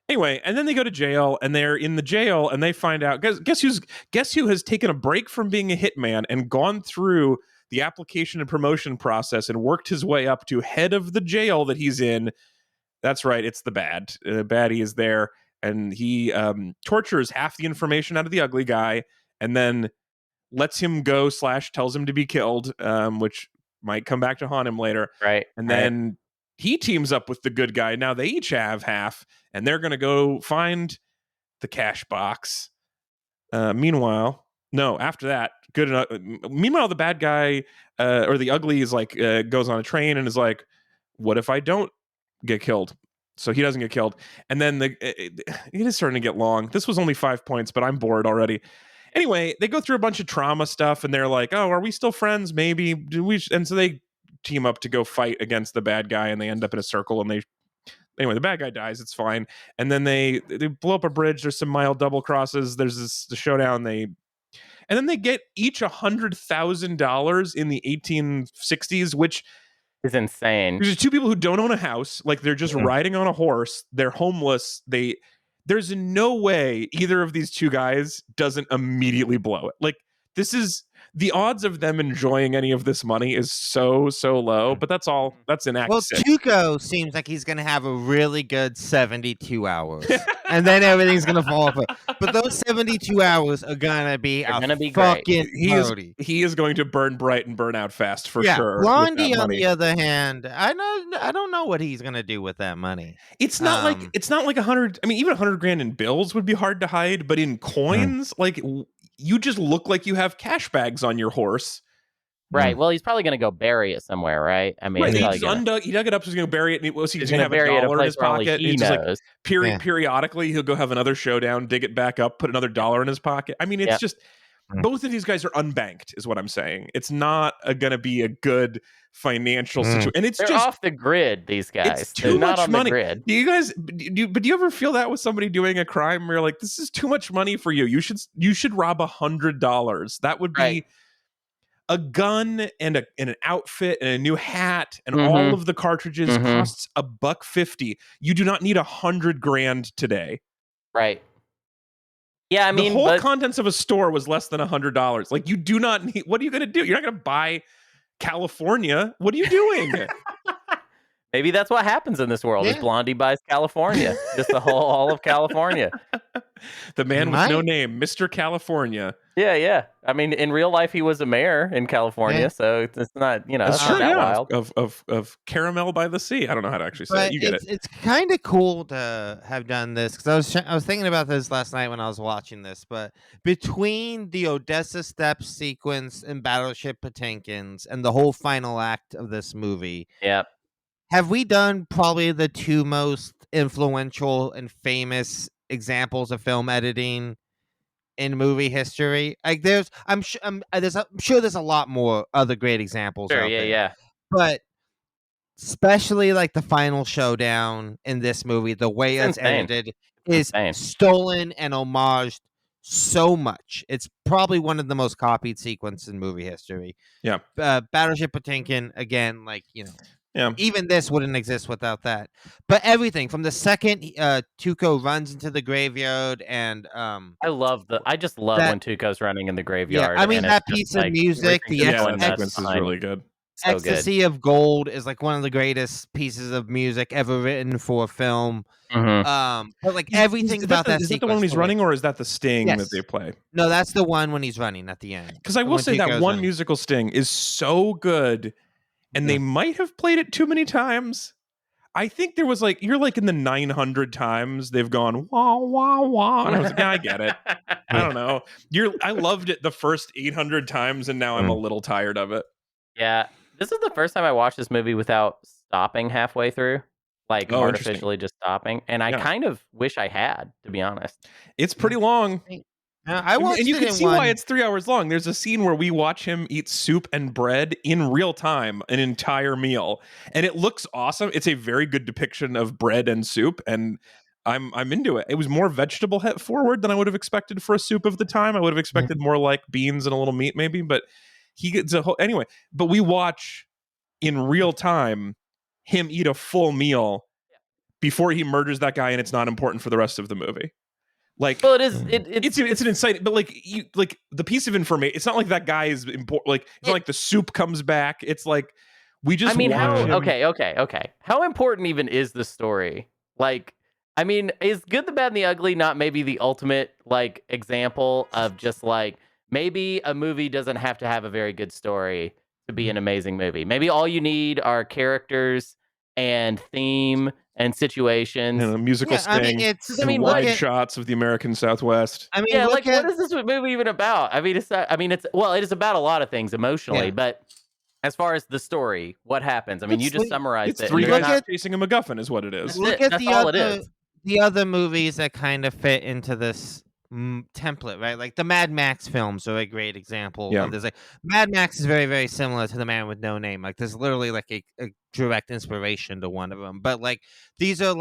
Anyway, and then they go to jail, and they're in the jail, and they find out guess who has taken a break from being a hitman and gone through the application and promotion process and worked his way up to head of the jail that he's in. That's right, it's the baddie is there, and he tortures half the information out of the ugly guy, and then lets him go / tells him to be killed, which might come back to haunt him later. Right, and then he teams up with the good guy. Now they each have half, and they're going to go find the cash box. Meanwhile, after that, meanwhile, the bad guy or the ugly is like goes on a train and is like, "What if I don't get killed?" So he doesn't get killed, and then it is starting to get long. This was only 5 points, but I'm bored already. Anyway, they go through a bunch of trauma stuff, and they're like, "Oh, are we still friends? Maybe do we?" And so they team up to go fight against the bad guy, and they end up in a circle, and anyway, the bad guy dies. It's fine. And then they blow up a bridge. There's some mild double crosses. There's the showdown. And then they get each $100,000 in the 1860s, which is insane. There's 2 people who don't own a house. Like they're just riding on a horse. They're homeless. There's no way either of these 2 guys doesn't immediately blow it. Like this is the odds of them enjoying any of this money is so low, but that's all. That's an act. Well, Tuco seems like he's going to have a really good 72 hours, and then everything's going to fall apart. But those 72 hours are going to be fucking great. He is going to burn bright and burn out fast for sure. Blondie, on the other hand, I don't know what he's going to do with that money. It's not like 100. I mean, even 100 grand in bills would be hard to hide, but in coins, like. You just look like you have cash bags on your horse. Right. Well, he's probably going to go bury it somewhere, right? I mean, he dug it up, so he's going to bury it. And he's going to have a dollar in his pocket. He knows. Periodically, he'll go have another showdown, dig it back up, put another dollar in his pocket. I mean, it's just, both of these guys are unbanked, is what I'm saying. It's not going to be a good financial situation, and they're just off the grid. These guys, it's too they're much not on money. The grid. Do you guys? But do you ever feel that with somebody doing a crime where you're like, this is too much money for you? You should rob $100. That would be a gun and an outfit and a new hat and all of the cartridges costs $150. You do not need $100,000 today. Right. Yeah, I mean, the whole contents of a store was less than $100. Like, you do not need. What are you going to do? You're not going to buy California. What are you doing? Maybe that's what happens in this world. Is Blondie buys California, just all of California. The man with no name, Mr. California. Yeah. I mean, in real life, he was a mayor in California, so it's not, it's not that wild. Of Caramel by the Sea. I don't know how to actually say it. You get it. It's kind of cool to have done this, because I was thinking about this last night when I was watching this. But between the Odessa Steps sequence and Battleship Potemkin's and the whole final act of this movie, have we done probably the two most influential and famous examples of film editing in movie history? Like, I'm sure there's a lot more other great examples out there. Yeah. But especially like the final showdown in this movie, the way it's edited is stolen and homaged so much. It's probably one of the most copied sequences in movie history. Yeah. Battleship Potemkin, again, even this wouldn't exist without that. But everything from the second Tuco runs into the graveyard, and I just love when Tuco's running in the graveyard. Yeah, I mean, that piece of music, the sequence is really good. So Ecstasy of Gold is like one of the greatest pieces of music ever written for a film. But like everything about that is sequence. Is that the one when he's running, or is that the sting that they play? No, that's the one when he's running at the end. Because I will say that one musical sting is so good, and they might have played it too many times. I think there was you're in the 900 times they've gone wah wah wah, and I was like, I get it. I don't know. I loved it the first 800 times, and now I'm a little tired of it. Yeah, this is the first time I watched this movie without stopping halfway through, artificially just stopping, and I kind of wish I had, to be honest. It's pretty long. And you can see why it's 3 hours long. There's a scene where we watch him eat soup and bread in real time, an entire meal, and it looks awesome. It's a very good depiction of bread and soup, and I'm into it. It was more vegetable forward than I would have expected for a soup of the time. I would have expected more like beans and a little meat, maybe, but he gets a whole anyway. But we watch in real time him eat a full meal before he murders that guy, and it's not important for the rest of the movie. Well, it is. It's an insight, but the piece of information. It's not like that guy is important. It's not like the soup comes back. It's like we just. I mean, okay. How important even is the story? Is Good, the Bad, and the Ugly not maybe the ultimate example of just maybe a movie doesn't have to have a very good story to be an amazing movie. Maybe all you need are characters and theme and situations, and a musical sting. Wide shots of the American Southwest. What is this movie even about? It is about a lot of things emotionally, but as far as the story, what happens? You just summarized it. 3 guys chasing a MacGuffin is what it is. That's all it is. The other movies that kind of fit into this template, right? Like the Mad Max films are a great example of this. Mad Max is very, very similar to The Man with No Name. There's literally a direct inspiration to one of them, but these are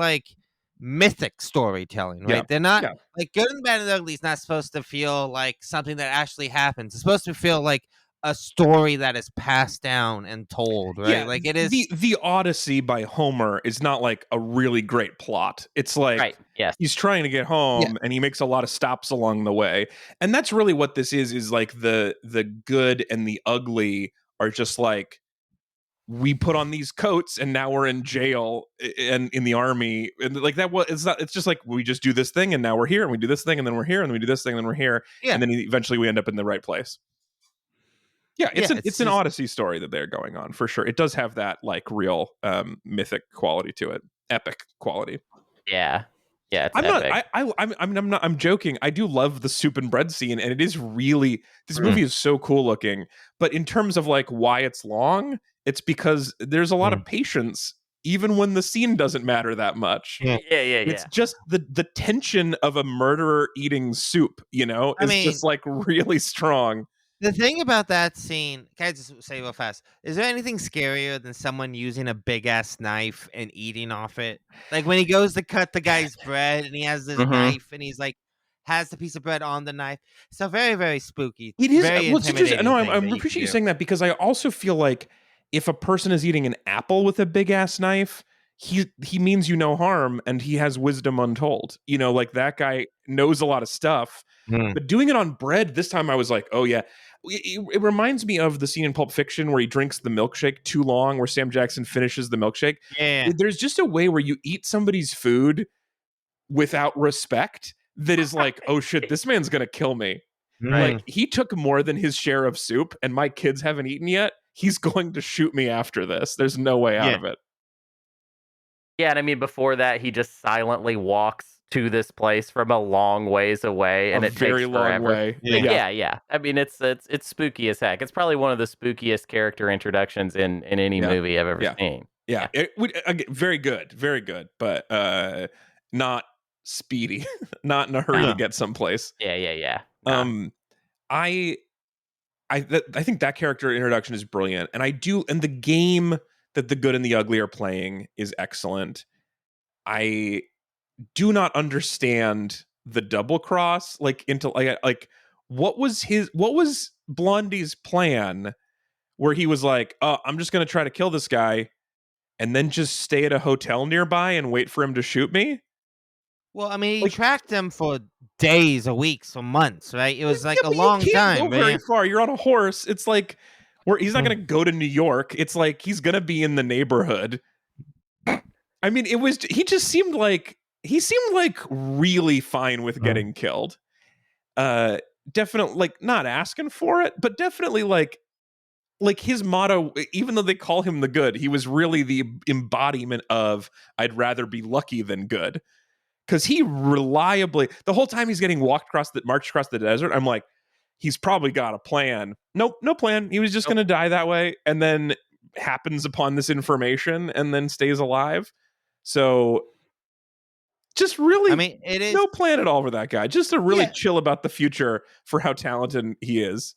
mythic storytelling, right? They're not Good and the Bad and the Ugly is not supposed to feel like something that actually happens. It's supposed to feel like a story that is passed down and told, right? It is the Odyssey by Homer is not a really great plot. It's he's trying to get home and he makes a lot of stops along the way, and that's really what this is the good and the ugly are just we put on these coats and now we're in jail and in the army, and it's just we just do this thing and now we're here, and we do this thing and then we're here, and we do this thing and then we're here, and then eventually we end up in the right place. It's an Odyssey story that they're going on, for sure. It does have that real mythic quality to it, epic quality. Yeah, it's epic. I'm joking. I do love the soup and bread scene, and it is really, this movie is so cool looking. But in terms of why it's long, it's because there's a lot of patience even when the scene doesn't matter that much. Yeah. It's just the tension of a murderer eating soup, just like really strong. The thing about that scene, can I just say real fast? Is there anything scarier than someone using a big ass knife and eating off it? Like when he goes to cut the guy's bread and he has this knife and he's like has the piece of bread on the knife. So very, very spooky. It is. Very intimidating. No, I appreciate you saying that, because I also feel like if a person is eating an apple with a big ass knife, he means you no harm and he has wisdom untold. Like that guy knows a lot of stuff. But doing it on bread this time, I was like, oh yeah. It reminds me of the scene in Pulp Fiction where he drinks the milkshake too long, where Sam Jackson finishes the milkshake. Yeah. There's just a way where you eat somebody's food without respect that is like, oh shit, this man's gonna kill me. Like he took more than his share of soup and my kids haven't eaten yet. He's going to shoot me after this. There's no way out of it. Yeah, and I mean, before that, he just silently walks to this place from a long ways away, and it very takes forever. long way. Yeah. I mean, it's spooky as heck. It's probably one of the spookiest character introductions in any movie I've ever seen. Yeah. Very good, but not speedy, not in a hurry to get someplace. Yeah. I think that character introduction is brilliant, and the game that the good and the ugly are playing is excellent. I do not understand the double cross, like what was Blondie's plan where he was like, oh, I'm just going to try to kill this guy and then just stay at a hotel nearby and wait for him to shoot me? Well, I mean, he tracked him for days or weeks or months, right? It was like a long time. You can't go very far. You're on a horse. It's like he's not going to go to New York. It's like he's going to be in the neighborhood. I mean, he seemed like really fine with getting killed. Definitely like not asking for it, but definitely like his motto, even though they call him the good, he was really the embodiment of I'd rather be lucky than good. Because he reliably, the whole time he's getting marched across the desert, I'm like, he's probably got a plan. Nope, no plan. He was just going to die that way, and then happens upon this information and then stays alive. So just really, I mean, it is no plan at all for that guy. Just to really chill about the future for how talented he is.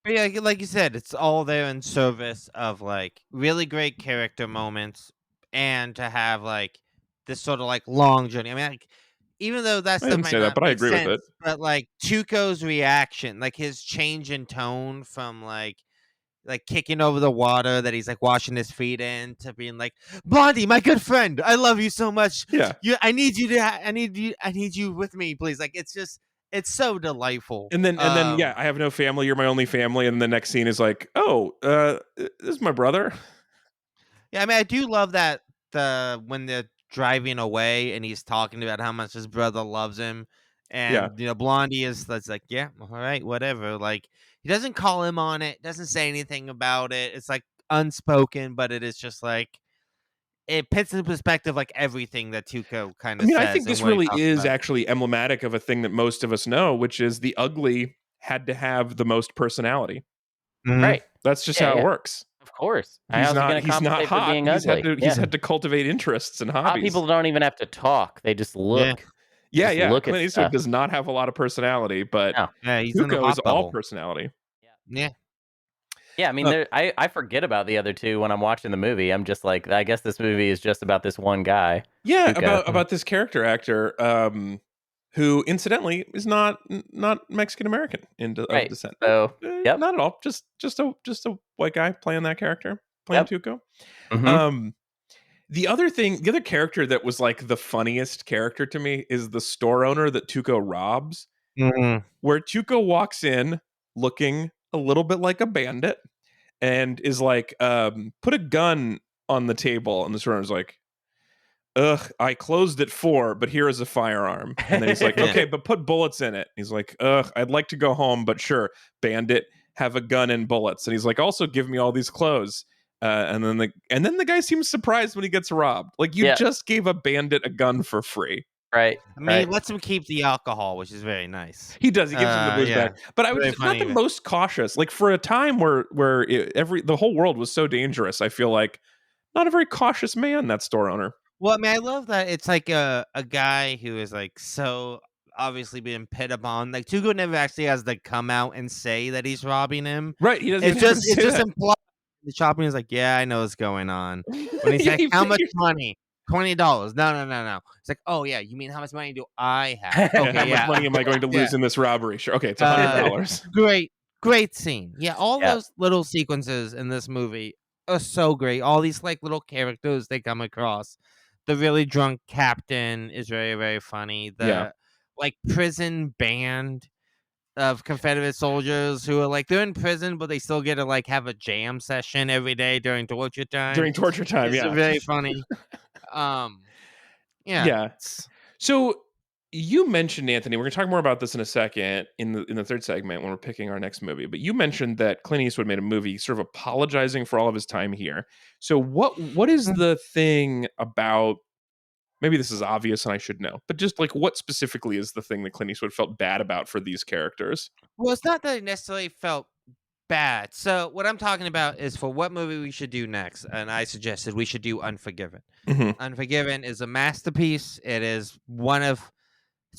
But yeah, like you said, it's all there in service of like really great character moments and to have like this sort of like long journey. I mean, like, even though that's I didn't say that, but I agree with it. But like Tuco's reaction, like his change in tone from like kicking over the water that he's like washing his feet in to being like, Blondie, my good friend, I love you so much. Yeah, I need you with me, please. Like it's so delightful. And then I have no family. You're my only family. And the next scene is like, oh, this is my brother. Yeah, I mean, I do love that when they're driving away and he's talking about how much his brother loves him, and Blondie is like, yeah, all right, whatever. Like he doesn't call him on it, doesn't say anything about it. It's like unspoken, but it is just like it puts in perspective like everything that Tuco kind of says. I think this really is actually emblematic of a thing that most of us know, which is the ugly had to have the most personality. Mm-hmm. Right. That's just how it works. Of course. He's not hot. He's had to cultivate interests and hobbies. Hot people don't even have to talk. They just look. Yeah. Clint Eastwood does not have a lot of personality, but Tuco is all personality. Yeah. Yeah, I mean, I forget about the other two when I'm watching the movie. I'm just like, I guess this movie is just about this one guy. Yeah, about this character actor, who incidentally is not Mexican American in descent. So, not at all. Just a white guy playing that character, playing Tuco. Mm-hmm. The other character that was like the funniest character to me is the store owner that Tuco robs, where Tuco walks in looking a little bit like a bandit and is like, put a gun on the table, and the store owner's like, ugh, I closed at 4, but here is a firearm. And then he's like, okay, but put bullets in it. He's like, ugh, I'd like to go home, but sure, bandit, have a gun and bullets. And he's like, also give me all these clothes. And then the guy seems surprised when he gets robbed. Like, you just gave a bandit a gun for free. Right. I mean, he lets him keep the alcohol, which is very nice. He does. He gives him the booze back. But I was not the most cautious. Like, for a time where the whole world was so dangerous, I feel like not a very cautious man, that store owner. Well, I mean, I love that it's like a guy who is like so obviously being pit upon. Like Tuco never actually has to come out and say that he's robbing him. Right. He doesn't. It's just implied. The shopping is like, yeah, I know what's going on. When he's like, how much money? $20. No. It's like, oh yeah, you mean how much money do I have? Okay, how much money am I going to lose in this robbery? Sure. Okay, it's $100. Great scene. Yeah, all those little sequences in this movie are so great. All these like little characters they come across. The really drunk captain is very, very funny. The like prison band of Confederate soldiers who are like they're in prison, but they still get to like have a jam session every day during torture time. It's very funny. Yeah. So you mentioned, Anthony, we're gonna talk more about this in a second in the third segment when we're picking our next movie. But you mentioned that Clint Eastwood made a movie sort of apologizing for all of his time here. So what is the thing about? Maybe this is obvious and I should know, but just like what specifically is the thing that Clint Eastwood felt bad about for these characters? Well, it's not that it necessarily felt bad. So what I'm talking about is for what movie we should do next, and I suggested we should do Unforgiven. Mm-hmm. Unforgiven is a masterpiece. It's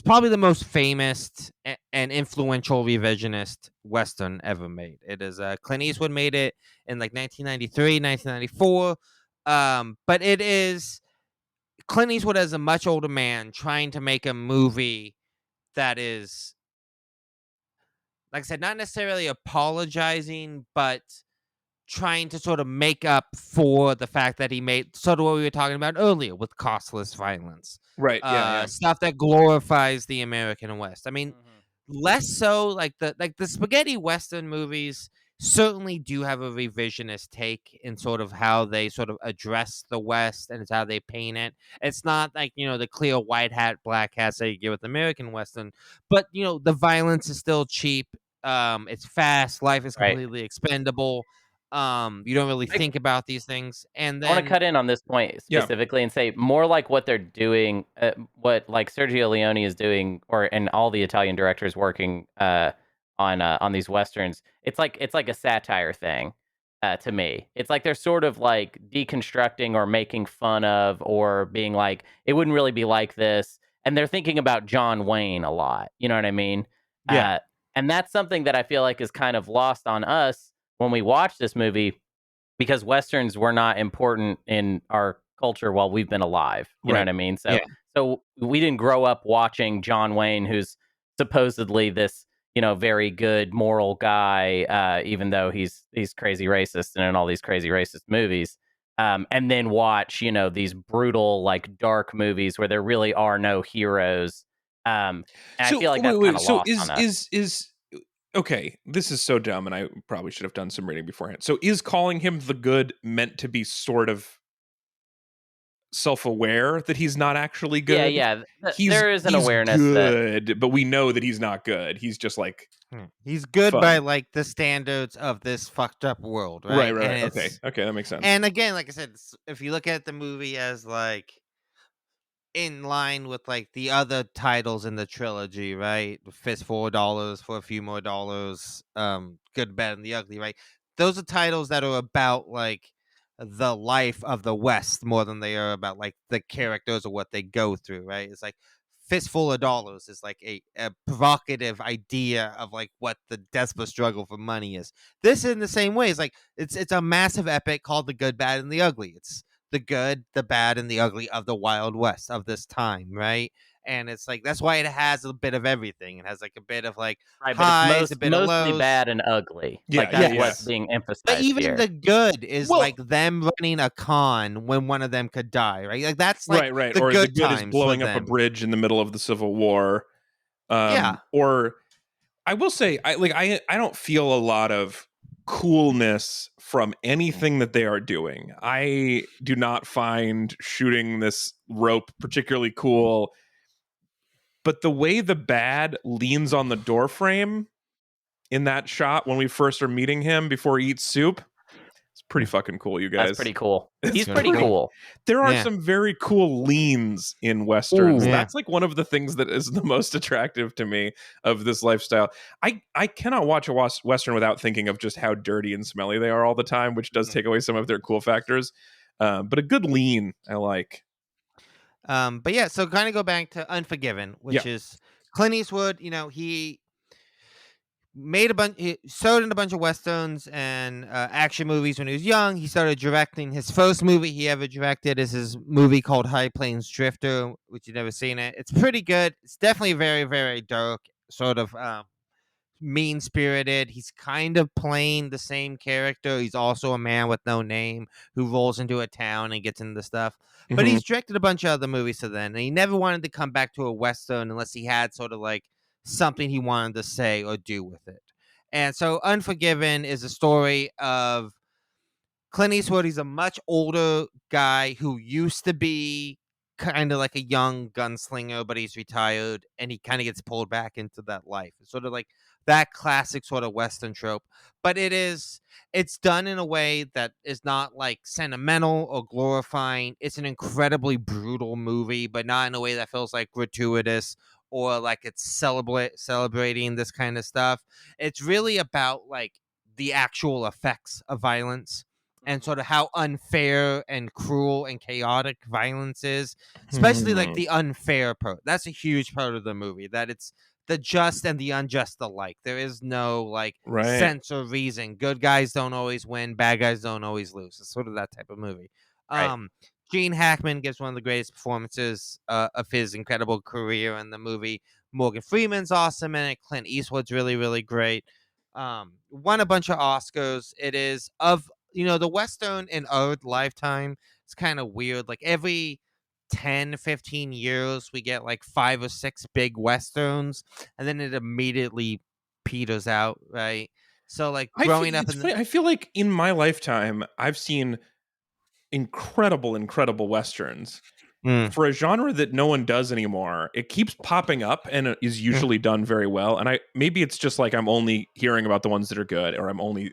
probably the most famous and influential revisionist Western ever made. It is Clint Eastwood made it in like 1993, 1994. But it is Clint Eastwood as a much older man trying to make a movie that is, like I said, not necessarily apologizing, but trying to sort of make up for the fact that he made sort of what we were talking about earlier with costless violence. Right. Stuff that glorifies the American West. I mean, less so like the spaghetti Western movies certainly do have a revisionist take in sort of how they sort of address the West and it's how they paint it. It's not like, the clear white hat, black hats that you get with American Western, but the violence is still cheap. It's fast. Life is completely expendable. You don't really think about these things. And then I want to cut in on this point specifically and say more like what they're doing, what like Sergio Leone is doing, and all the Italian directors working on these westerns. It's like a satire thing to me. It's like they're sort of like deconstructing or making fun of or being like it wouldn't really be like this, and they're thinking about John Wayne a lot. You know what I mean? Yeah. And that's something that I feel like is kind of lost on us when we watch this movie, because Westerns were not important in our culture while we've been alive. You know what I mean? So we didn't grow up watching John Wayne, who's supposedly this, very good moral guy, even though he's crazy racist and in all these crazy racist movies. And then watch, these brutal, like dark movies where there really are no heroes. And I feel like that's kind of lost on us. Okay, this is so dumb, and I probably should have done some reading beforehand. So is calling him the good meant to be sort of self-aware that he's not actually good? Yeah. There is an awareness good, but we know that he's not good. He's just like he's good by like the standards of this fucked up world, right? Right. Okay, that makes sense. And again, like I said, if you look at the movie as like in line with like the other titles in the trilogy, right? Fistful of Dollars for a Few More Dollars, Good, Bad, and the Ugly, right? Those are titles that are about like the life of the West more than they are about like the characters or what they go through, right? It's like Fistful of Dollars is like a provocative idea of like what the desperate struggle for money is. This in the same way is like it's a massive epic called The Good, Bad, and the Ugly. It's the good, the bad, and the ugly of the Wild West of this time, right? And it's like that's why it has a bit of everything. It has like a bit of like highs, a bit of lows. Mostly bad and ugly. Like that's what's being emphasized. But even here. The good is like them running a con when one of them could die, right? Like that's like right. The or good the good is blowing up a bridge in the middle of the Civil War. Or I will say, I don't feel a lot of coolness from anything that they are doing. I do not find shooting this rope particularly cool, but the way the bad leans on the door frame in that shot when we first are meeting him before he eats soup, it's pretty fucking cool, you guys. That's pretty cool. He's pretty cool. There are some very cool leans in Westerns. That's like one of the things that is the most attractive to me of this lifestyle. I cannot watch a Western without thinking of just how dirty and smelly they are all the time, which does take away some of their cool factors. But a good lean, I like. But yeah, so kind of go back to Unforgiven, which is Clint Eastwood. He he started in a bunch of westerns and action movies when he was young. He started directing. His first movie he ever directed is his movie called High Plains Drifter, which you've never seen it. It's pretty good. It's definitely very, very dark, sort of mean spirited. He's kind of playing the same character. He's also a man with no name who rolls into a town and gets into stuff. But he's directed a bunch of other movies to then, and he never wanted to come back to a western unless he had sort of like something he wanted to say or do with it. And so Unforgiven is a story of Clint Eastwood. He's a much older guy who used to be kind of like a young gunslinger, but he's retired, and he kind of gets pulled back into that life. It's sort of like that classic sort of Western trope. But it's done in a way that is not like sentimental or glorifying. It's an incredibly brutal movie, but not in a way that feels like gratuitous or like it's celebrating this kind of stuff. It's really about like the actual effects of violence and sort of how unfair and cruel and chaotic violence is, especially like the unfair part. That's a huge part of the movie, that it's the just and the unjust alike. There is no like sense or reason. Good guys don't always win. Bad guys don't always lose. It's sort of that type of movie. Gene Hackman gives one of the greatest performances of his incredible career in the movie. Morgan Freeman's awesome in it. Clint Eastwood's really, really great. Won a bunch of Oscars. It is of the Western in our lifetime. It's kind of weird. Like every 10, 15 years, we get like 5 or 6 big Westerns, and then it immediately peters out, right? So like growing up I feel like in my lifetime, I've seen incredible Westerns. For a genre that no one does anymore, it keeps popping up and it is usually done very well. And maybe it's just like I'm only hearing about the ones that are good, or I'm only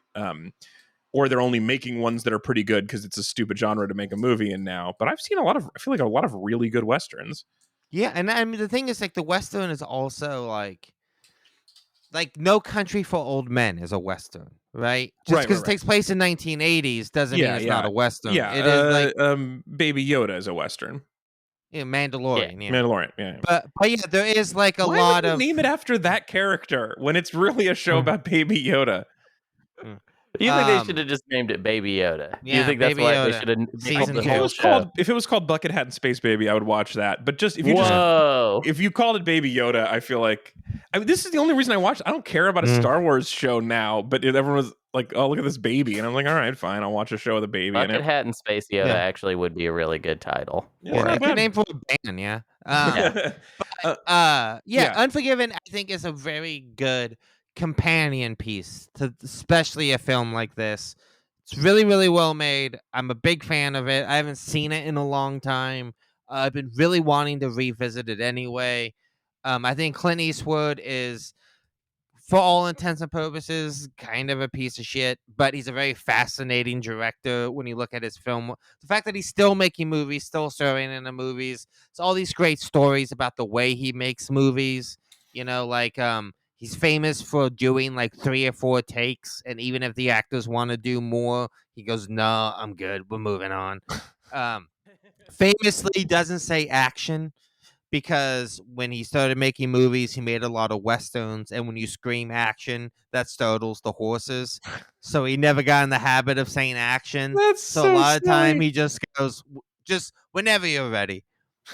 or they're only making ones that are pretty good because it's a stupid genre to make a movie in now. But I've seen I feel like a lot of really good Westerns. Yeah, and I mean the thing is like the Western is also like No Country for Old Men is a Western, right? Just because it takes place in 1980s doesn't mean it's not a Western. Yeah, it is like Baby Yoda is a Western. Yeah, Mandalorian. Yeah. Mandalorian. Yeah. But yeah, there is like a Why lot would you of name it after that character when it's really a show about Baby Yoda. Do you think they should have just named it Baby Yoda? Yeah, Do you think that's Baby why Yoda. they should have named the If whole show? If it was called Bucket Hat and Space Baby, I would watch that. But just if you if you called it Baby Yoda, I feel like this is the only reason I watched. I don't care about a Star Wars show now, but everyone was like, "Oh, look at this baby," and I'm like, "All right, fine, I'll watch a show with a baby in it." Bucket Hat and Space Yoda actually would be a really good title. Yeah, good name for a band. Yeah. Unforgiven, I think, is a very good companion piece to especially a film like this. It's really, really well made. I'm a big fan of it. I haven't seen it in a long time. I've been really wanting to revisit it anyway. I think Clint Eastwood is, for all intents and purposes, kind of a piece of shit, but he's a very fascinating director when you look at his film. The fact that he's still making movies, still starring in the movies, it's all these great stories about the way he makes movies. He's famous for doing like 3 or 4 takes, and even if the actors want to do more, he goes, "No, I'm good. We're moving on." Famously doesn't say action, because when he started making movies, he made a lot of Westerns, and when you scream action, that startles the horses. So he never got in the habit of saying action. So a lot of time he just goes, "Just whenever you're ready,"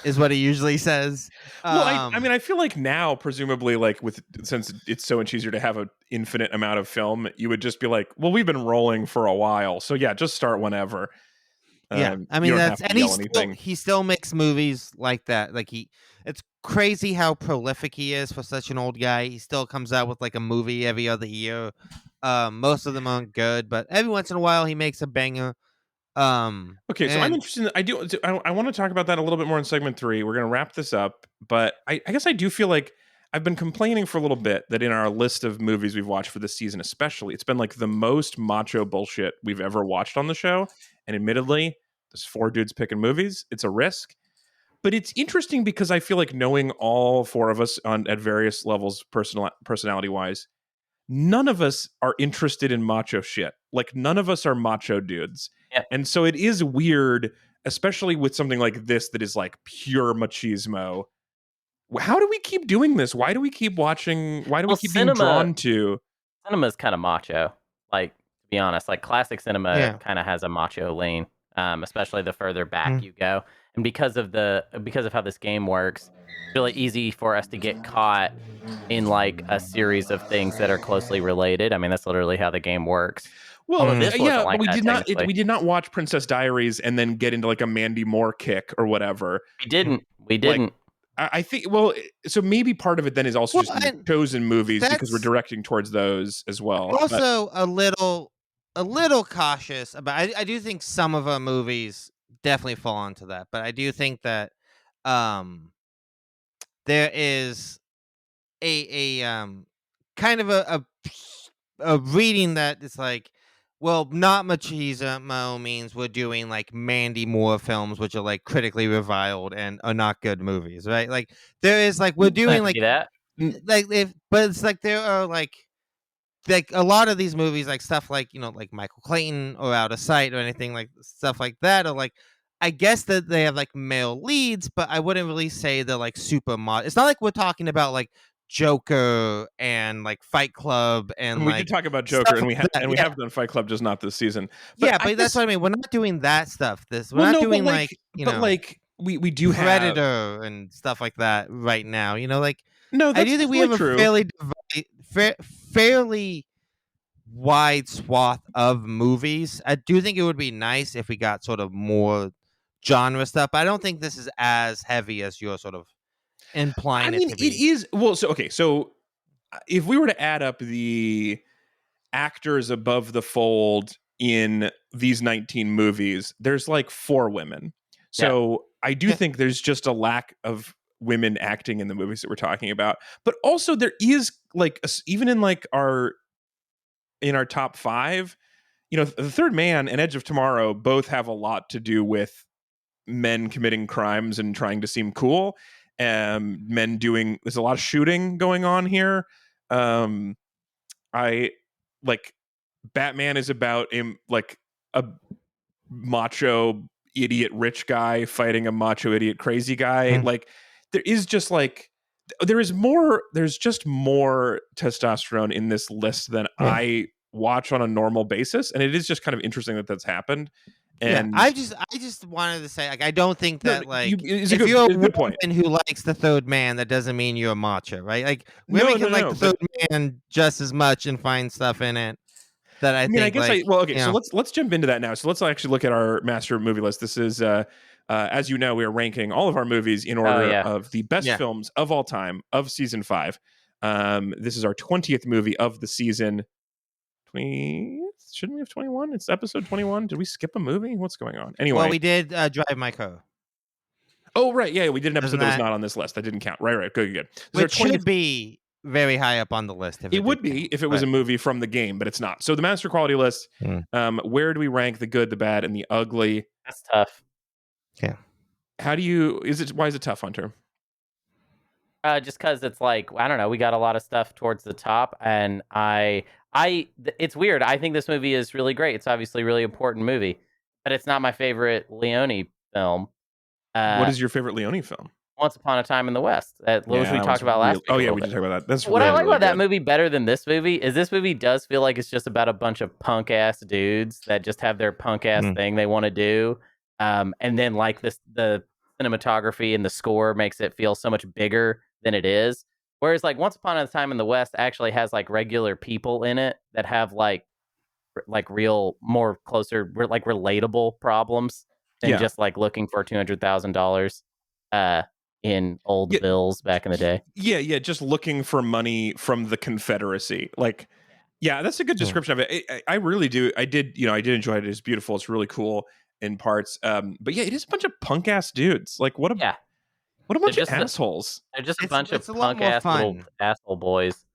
is what he usually says. Well, I mean, I feel like now, presumably, like since it's so much easier to have an infinite amount of film, you would just be like, "Well, we've been rolling for a while, so yeah, just start whenever." Yeah, I mean he still makes movies like that. Like it's crazy how prolific he is for such an old guy. He still comes out with like a movie every other year. Most of them aren't good, but every once in a while he makes a banger. Okay, so I'm interested. I want to talk about that a little bit more in segment 3. We're gonna wrap this up, but I guess I do feel like I've been complaining for a little bit that in our list of movies we've watched for this season, especially, it's been like the most macho bullshit we've ever watched on the show. And admittedly, there's 4 dudes picking movies. It's a risk. But it's interesting because I feel like knowing all 4 of us at various levels, personality-wise, none of us are interested in macho shit. like none of us are macho dudes. Yep. And so it is weird, especially with something like this that is like pure machismo. How do we keep doing this? Why do we keep watching? Why do we keep being drawn to? Cinema's kind of macho. Like, to be honest, like classic cinema kind of has a macho lane, especially the further back you go. And because of how this game works, it's really easy for us to get caught in like a series of things that are closely related. I mean, that's literally how the game works. Well, but we did not watch Princess Diaries and then get into like a Mandy Moore kick or whatever. We didn't. Like, I think, well, so maybe part of it then is also just chosen movies because we're directing towards those as well. Also, a little cautious about. I do think some of our movies definitely fall into that, but I do think that there is a kind of a reading that it's like, well, not machismo means we're doing like Mandy Moore films, which are like critically reviled and are not good movies, right? Like there is like we're doing like that, but it's like there are like a lot of these movies, like stuff like like Michael Clayton or Out of Sight or anything like stuff like that, are like I guess that they have like male leads, but I wouldn't really say they're like super It's not like we're talking about like Joker and like Fight Club and we like did talk about Joker and we have done Fight Club, just not this season. But that's what I mean. We're not doing that stuff. We're not doing we do Predator and stuff like that right now. Like I do think we have a fairly wide swath of movies. I do think it would be nice if we got sort of more genre stuff. But I don't think this is as heavy as you're sort of implying. I mean, it is. Well, so if we were to add up the actors above the fold in these 19 movies, there's like 4 women. So I do think there's just a lack of women acting in the movies that we're talking about. But also there is like even in like our top 5, The Third Man and Edge of Tomorrow both have a lot to do with men committing crimes and trying to seem cool. There's a lot of shooting going on here. I like Batman is about like a macho idiot rich guy fighting a macho idiot crazy guy. Like there is just like there's just more testosterone in this list than I watch on a normal basis, and it is just kind of interesting that that's happened. And I just wanted to say, like, I don't think that if you're a woman who likes The Third Man, that doesn't mean you're a macho, right? Like women can like The Third Man just as much and find stuff in it that I think. So let's jump into that now. So let's actually look at our master movie list. This is as you know, we are ranking all of our movies in order of the best films of all time of season 5. This is our 20th movie of the season. Shouldn't we have 21? It's episode 21. Did we skip a movie? What's going on? Anyway, well, we did Drive My Car. Oh right, yeah, we did an episode that was not on this list. That didn't count. Right, good. Which should be very high up on the list. It would be if it was a movie from the game, but it's not. So the master quality list. Where do we rank the good, the bad, and the ugly? That's tough. Yeah. Why is it tough, Hunter? Just because it's like, I don't know, we got a lot of stuff towards the top, and it's weird. I think this movie is really great. It's obviously a really important movie, but it's not my favorite Leone film. What is your favorite Leone film? Once Upon a Time in the West, which we talked about last week. Oh yeah, we did talk about that. That's what really, I like really about that movie better than this movie is this movie does feel like it's just about a bunch of punk ass dudes that just have their punk ass thing they want to do, and then like the cinematography and the score makes it feel so much bigger than it is. Whereas like Once Upon a Time in the West actually has like regular people in it that have like real more closer like relatable problems than just like looking for $200,000 in old bills back in the day. Yeah, just looking for money from the Confederacy. Like, yeah, that's a good description of it. I really do. I did enjoy it. It's beautiful. It's really cool in parts. But yeah, it is a bunch of punk ass dudes. Like what a bunch of assholes. They're just a bunch of punk ass little asshole boys.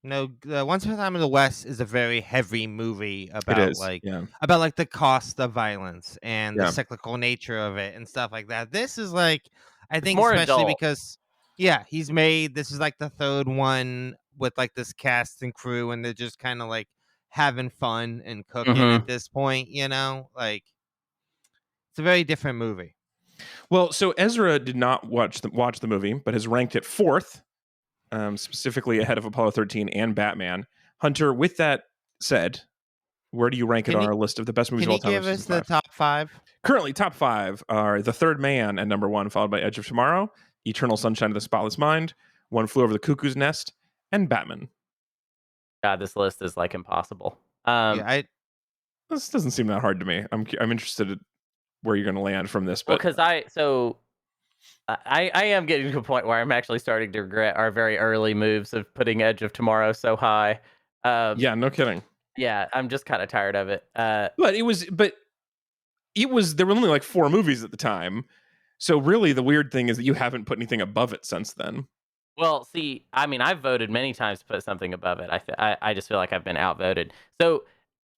No, Once Upon a Time in the West is a very heavy movie about the cost of violence and the cyclical nature of it and stuff like that. This is like, I think, especially because this is like the third one with like this cast and crew, and they're just kind of like having fun and cooking at this point, you know? Like, it's a very different movie. Well, so Ezra did not watch the movie, but has ranked it 4th, specifically ahead of Apollo 13 and Batman. Hunter, with that said, where do you rank it on our list of the best movies of all time? Can you give us the top 5? Currently, top 5 are The Third Man at number 1, followed by Edge of Tomorrow, Eternal Sunshine of the Spotless Mind, One Flew Over the Cuckoo's Nest, and Batman. God, this list is like impossible. This doesn't seem that hard to me. I'm interested in where you're going to land from this, but because I am getting to a point where I'm actually starting to regret our very early moves of putting Edge of Tomorrow so high. Yeah, no kidding. Yeah, I'm just kind of tired of it. But there were only like 4 movies at the time. So really the weird thing is that you haven't put anything above it since then. Well, see, I mean, I've voted many times to put something above it. I just feel like I've been outvoted. So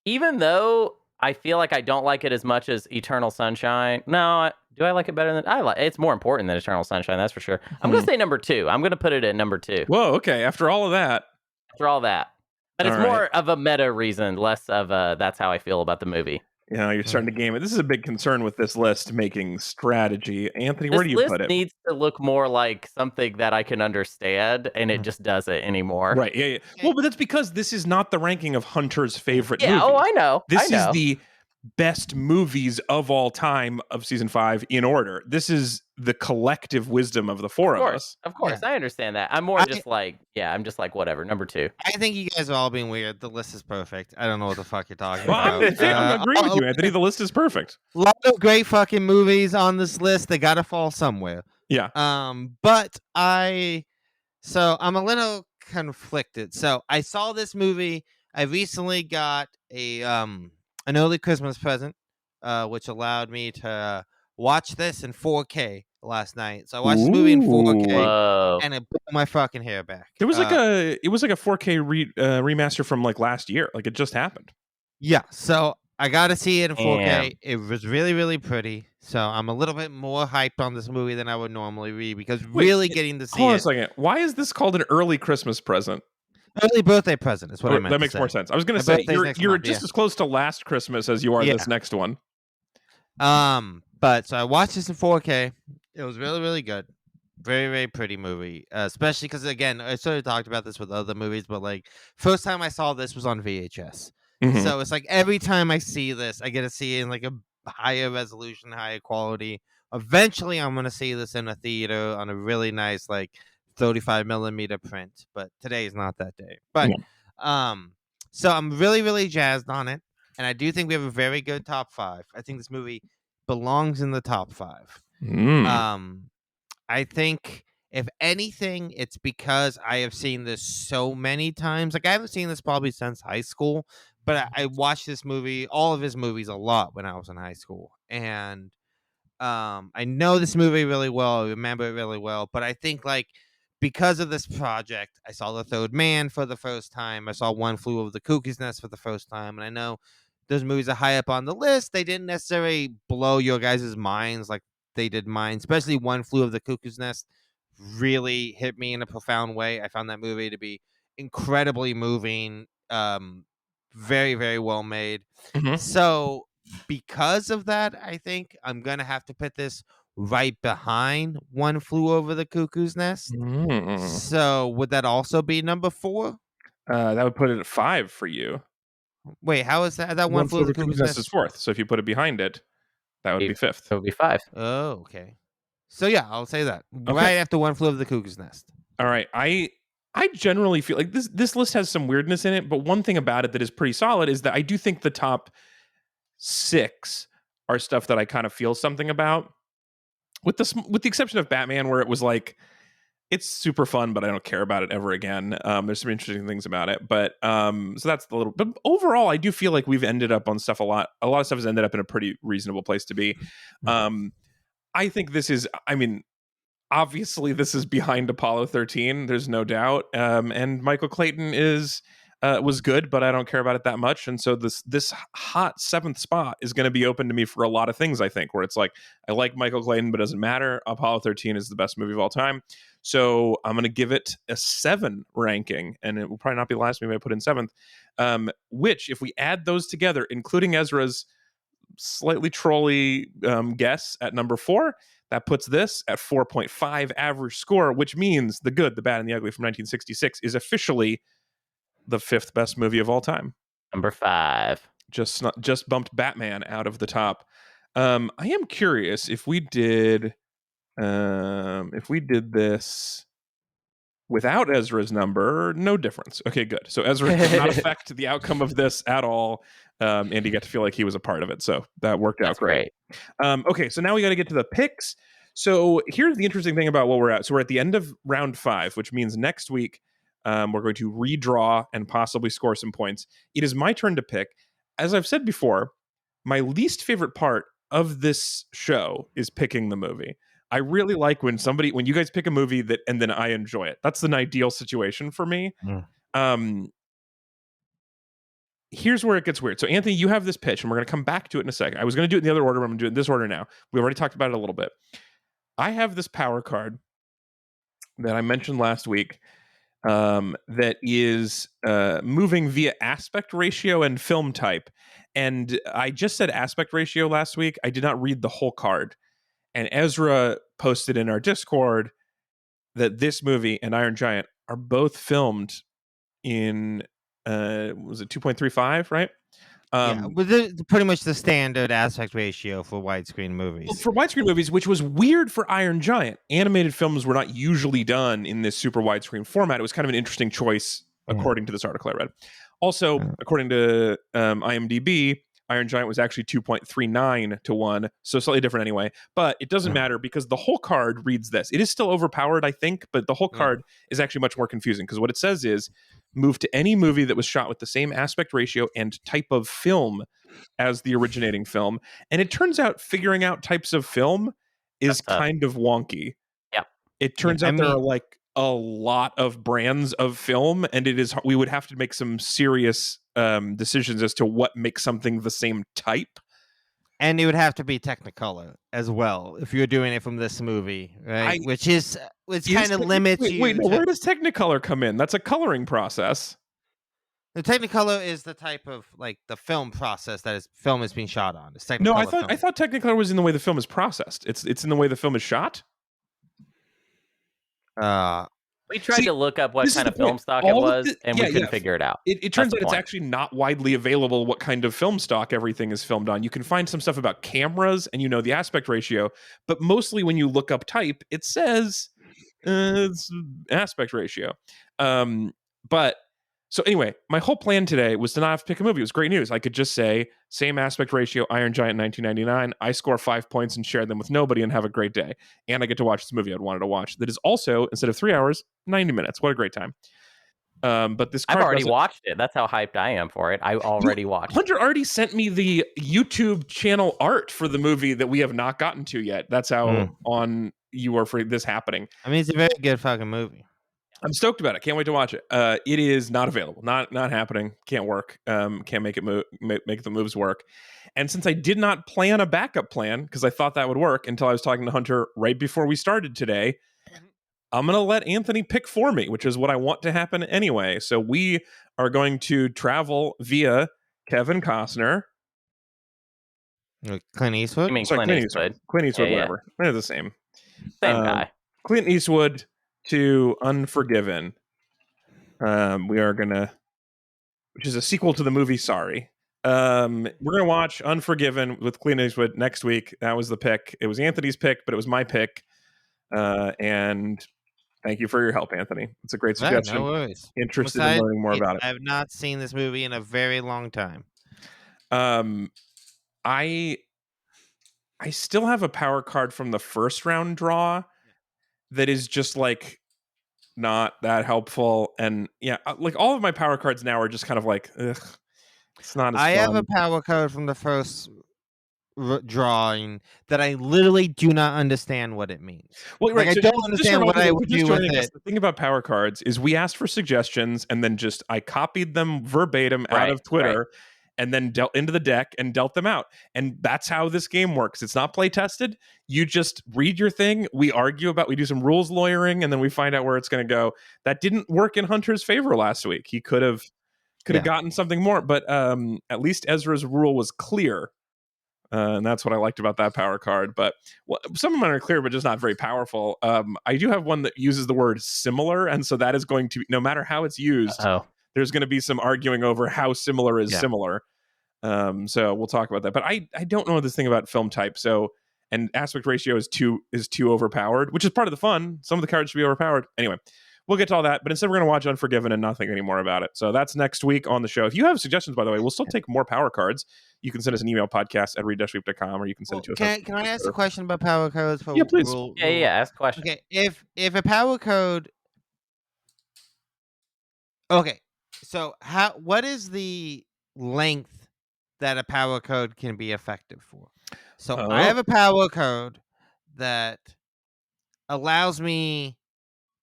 even though I feel like I don't like it as much as Eternal Sunshine, no, do I like it better than I like? It's more important than Eternal Sunshine, that's for sure. I'm going to say number 2. I'm going to put it at number 2. Whoa, okay. After all that. But it's more of a meta reason, less of a that's how I feel about the movie. You know, you're starting to game it. This is a big concern with this list making strategy. Anthony, where do you put it? This list needs to look more like something that I can understand, and it just doesn't anymore. Right, yeah. Well, but that's because this is not the ranking of Hunter's favorite movies. Oh, I know. This is the best movies of all time of season 5 in order. This is the collective wisdom of the 4 of us. Of course, I understand that. I'm more I'm just like whatever. Number 2. I think you guys are all being weird. The list is perfect. I don't know what the fuck you're talking about. I'm agreeing with you, Anthony. The list is perfect. A lot of great fucking movies on this list. They gotta fall somewhere. Yeah. But I'm a little conflicted. So I saw this movie. I recently got an early Christmas present, which allowed me to watch this in 4K last night. So I watched this movie in 4K, and it blew my fucking hair back. It was like a 4K remaster from like last year. Like it just happened. Yeah. So I got to see it in 4K. It was really, really pretty. So I'm a little bit more hyped on this movie than I would normally be because getting to see it. Hold on a second. Why is this called an early Christmas present? Early birthday present is what I meant. That makes more sense. I was going to say you're just as close to last Christmas as you are this next one. But so I watched this in 4K. It was really, really good. Very, very pretty movie. Especially because again, I sort of talked about this with other movies, but like first time I saw this was on VHS. Mm-hmm. So it's like every time I see this, I get to see it in like a higher resolution, higher quality. Eventually, I'm going to see this in a theater on a really nice like 35 millimeter print, but today is not that day. But so I'm really, really jazzed on it, and I do think we have a very good top 5. I think this movie belongs in the top 5. I think if anything, it's because I have seen this so many times. Like I haven't seen this probably since high school, but I watched this movie, all of his movies, a lot when I was in high school, and I know this movie really well. I remember it really well, but I think like because of this project, I saw The Third Man for the first time. I saw One Flew Over the Cuckoo's Nest for the first time. And I know those movies are high up on the list. They didn't necessarily blow your guys' minds like they did mine, especially One Flew Over the Cuckoo's Nest really hit me in a profound way. I found that movie to be incredibly moving, very, very well made. Mm-hmm. So because of that, I think I'm going to have to put this right behind One Flew Over the Cuckoo's Nest. So would that also be number 4? That would put it at 5 for you. Wait, how is that? That One Flew Over the Cuckoo's Nest is 4th. So if you put it behind it, that would be 5th. It would be 5. Oh, okay. So yeah, I'll say that right after One Flew Over the Cuckoo's Nest. All right, I generally feel like this list has some weirdness in it, but one thing about it that is pretty solid is that I do think the top 6 are stuff that I kind of feel something about. With the exception of Batman, where it was like, it's super fun, but I don't care about it ever again. There's some interesting things about it, but so that's the little. But overall, I do feel like we've ended up on stuff a lot. A lot of stuff has ended up in a pretty reasonable place to be. I think this is. I mean, obviously, this is behind Apollo 13. There's no doubt. And Michael Clayton is was good, but I don't care about it that much. And so this hot 7th spot is going to be open to me for a lot of things, I think, where it's like, I like Michael Clayton, but it doesn't matter. Apollo 13 is the best movie of all time. So I'm going to give it a 7 ranking, and it will probably not be the last movie I put in 7th, which, if we add those together, including Ezra's slightly trolly guess at number 4, that puts this at 4.5 average score, which means The Good, the Bad, and the Ugly from 1966 is officially the 5th best movie of all time. Number 5. Just bumped Batman out of the top. I am curious if we did this without Ezra's number, no difference. Okay, good. So Ezra did not affect the outcome of this at all. And he got to feel like he was a part of it. So that worked out great. Okay, so now we got to get to the picks. So here's the interesting thing about what we're at. So we're at the end of round 5, which means next week we're going to redraw and possibly score some points. It is my turn to pick. As I've said before, my least favorite part of this show is picking the movie. I really like when you guys pick a movie and then I enjoy it. That's an ideal situation for me. Here's where it gets weird. So Anthony, you have this pitch, and we're going to come back to it in a second. I was going to do it in the other order, but I'm going to do it in this order now. We already talked about it a little bit. I have this power card that I mentioned last week that is moving via aspect ratio and film type. And I just said aspect ratio last week. I did not read the whole card. And Ezra posted in our Discord that this movie and Iron Giant are both filmed in, was it 2.35, right? Pretty much the standard aspect ratio for widescreen movies. Well, for widescreen movies, which was weird for Iron Giant. Animated films were not usually done in this super widescreen format. It was kind of an interesting choice, according to this article I read. Also, according to IMDb, Iron Giant was actually 2.39 to 1, so slightly different anyway. But it doesn't matter because the whole card reads this. It is still overpowered, I think, but the whole card is actually much more confusing because what it says is move to any movie that was shot with the same aspect ratio and type of film as the originating film. And it turns out figuring out types of film is kind of wonky. Yeah. It turns out there are like a lot of brands of film, and we would have to make some serious decisions as to what makes something the same type. And it would have to be Technicolor as well if you're doing it from this movie, right? Which kind of limits you. Wait, where does Technicolor come in? That's a coloring process. The Technicolor is the type of like the film process that film is being shot on. It's no, I thought Technicolor was in the way the film is processed. It's in the way the film is shot. We tried to look up what kind of film stock it was, and we couldn't figure it out. It turns out it's actually not widely available what kind of film stock everything is filmed on. You can find some stuff about cameras and the aspect ratio, but mostly when you look up type, it says it's aspect ratio. But so anyway, my whole plan today was to not have to pick a movie. It was great news. I could just say same aspect ratio, Iron Giant 1999. I score 5 points and share them with nobody and have a great day. And I get to watch this movie I'd wanted to watch. That is also, instead of 3 hours, 90 minutes. What a great time. But this card I've already watched it. That's how hyped I am for it. I already watched it. Hunter already sent me the YouTube channel art for the movie that we have not gotten to yet. That's how on you are for this happening. I mean, it's a very good fucking movie. I'm stoked about it. Can't wait to watch it. It is not available. Not happening. Can't work. Can't make it make the moves work. And since I did not plan a backup plan because I thought that would work until I was talking to Hunter right before we started today, I'm going to let Anthony pick for me, which is what I want to happen anyway. So we are going to travel via Kevin Costner. Clint Eastwood? I mean, Clint Eastwood. Clint Eastwood, whatever. They're the same. Same guy. Clint Eastwood to Unforgiven. We are gonna, which is a sequel to the movie Sorry. We're gonna watch Unforgiven with Clint Eastwood next week. That was the pick. It was Anthony's pick, but it was my pick. And thank you for your help, Anthony. It's a great suggestion. No worries. Interested in learning more about it. I have not seen this movie in a very long time. I still have a power card from the first round draw that is just like not that helpful, and like all of my power cards now are just kind of like, ugh, it's not as fun. Have a power card from the first drawing that I literally do not understand what it means. Well, right. Like, so I don't understand what I would do with it. The thing about power cards is we asked for suggestions and then I copied them verbatim out of Twitter and then dealt into the deck and dealt them out. And that's how this game works. It's not play tested. You just read your thing. We do some rules lawyering, and then we find out where it's going to go. That didn't work in Hunter's favor last week. He could have gotten something more, but at least Ezra's rule was clear. And that's what I liked about that power card. But some of them are clear, but just not very powerful. I do have one that uses the word similar. And so that is going to, no matter how it's used, there's going to be some arguing over how similar is similar. So we'll talk about that. But I don't know this thing about film type. So, and aspect ratio is too overpowered, which is part of the fun. Some of the cards should be overpowered. Anyway, we'll get to all that, but instead we're going to watch Unforgiven and not think anymore about it. So that's next week on the show. If you have suggestions, by the way, we'll still take more power cards. You can send us an email, podcast@read-weep.com, or you can send it to us. Can I ask a question about power codes? Yeah, please. Yeah, ask a question. Okay, if a power code... Okay, so what is the length that a power code can be effective for? So I have a power code that allows me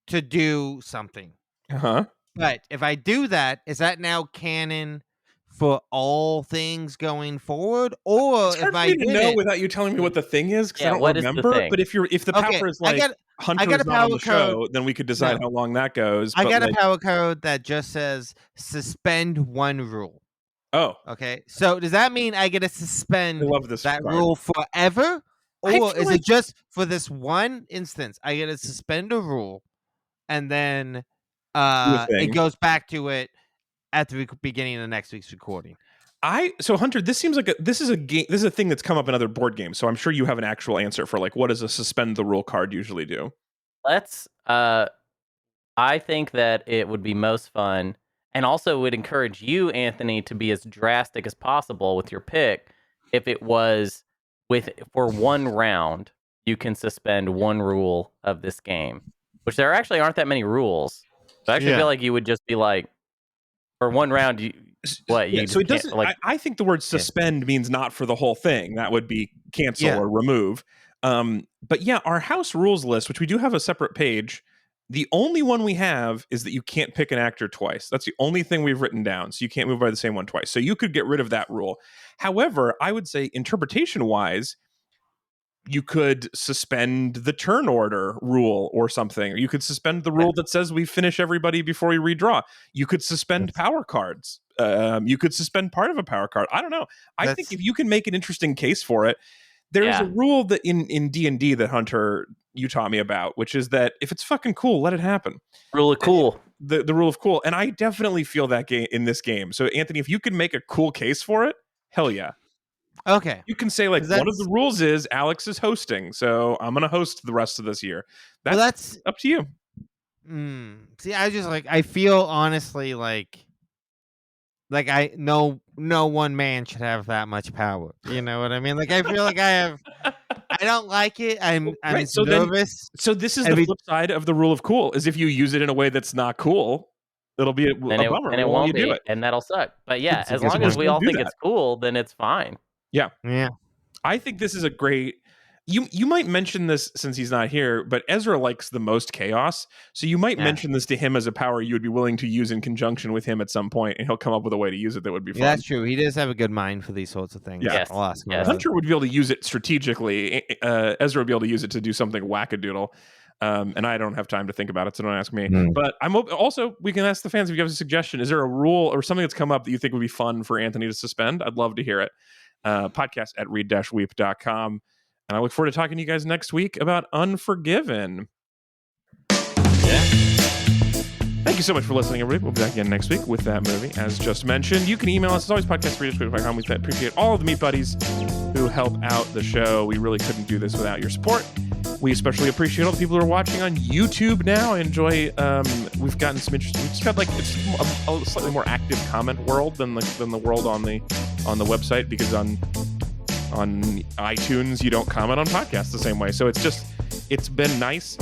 to do something. But if I do that, is that now canon for all things going forward? Or it's hard if I know without you telling me what the thing is, because I don't remember. But if the power is like Hunter is not on the show, then we could decide how long that goes. I got a power code that just says suspend one rule. Oh. Okay. So does that mean I get to suspend that card. Rule forever? Or is it just for this one instance? I get to suspend a rule and then it goes back to it at the beginning of the next week's recording. So Hunter, this seems like this is a game. This is a thing that's come up in other board games. So I'm sure you have an actual answer for like, what does a suspend the rule card usually do? I think that it would be most fun, and also would encourage you, Anthony, to be as drastic as possible with your pick. If it was for one round, you can suspend one rule of this game, which there actually aren't that many rules. So I actually feel like you would just be like, for one round, so it doesn't. I think the word suspend means not for the whole thing. That would be cancel or remove. But yeah, our house rules list, which we do have a separate page. The only one we have is that you can't pick an actor twice. That's the only thing we've written down. So you can't move by the same one twice. So you could get rid of that rule. However, I would say interpretation-wise, you could suspend the turn order rule or something. Or you could suspend the rule that says we finish everybody before we redraw. You could suspend power cards. You could suspend part of a power card. I don't know. I think if you can make an interesting case for it, there's a rule that in D&D that Hunter, you taught me about, which is that if it's fucking cool, let it happen. Rule of cool. The rule of cool. And I definitely feel that in this game. So Anthony, if you can make a cool case for it, hell yeah. Okay. You can say like one of the rules is Alex is hosting, so I'm going to host the rest of this year. That's up to you. See, I feel honestly like no one man should have that much power. You know what I mean? Like I feel like I don't like it. I'm nervous. So this is the flip side of the rule of cool, is if you use it in a way that's not cool, it'll be a bummer. And it won't be, and that'll suck. But yeah, as long as we all think it's cool, then it's fine. Yeah. Yeah. I think this is a great... You might mention this since he's not here, but Ezra likes the most chaos. So you might mention this to him as a power you would be willing to use in conjunction with him at some point, and he'll come up with a way to use it that would be fun. Yeah, that's true. He does have a good mind for these sorts of things. Yeah. Yes. Hunter would be able to use it strategically. Ezra would be able to use it to do something wackadoodle. And I don't have time to think about it, so don't ask me. But I'm also, we can ask the fans if you have a suggestion. Is there a rule or something that's come up that you think would be fun for Anthony to suspend? I'd love to hear it. Podcast@read-weep.com. And I look forward to talking to you guys next week about Unforgiven. Thank you so much for listening, everybody. We'll be back again next week with that movie, as just mentioned. You can email us, as always, podcast@read-weep.com. We appreciate all of the meat buddies who help out the show. We really couldn't do this without your support. We especially appreciate all the people who are watching on YouTube now. Enjoy. We've gotten some interesting. We just got it's a slightly more active comment world than the world on the website, because on iTunes you don't comment on podcasts the same way. So it's been nice.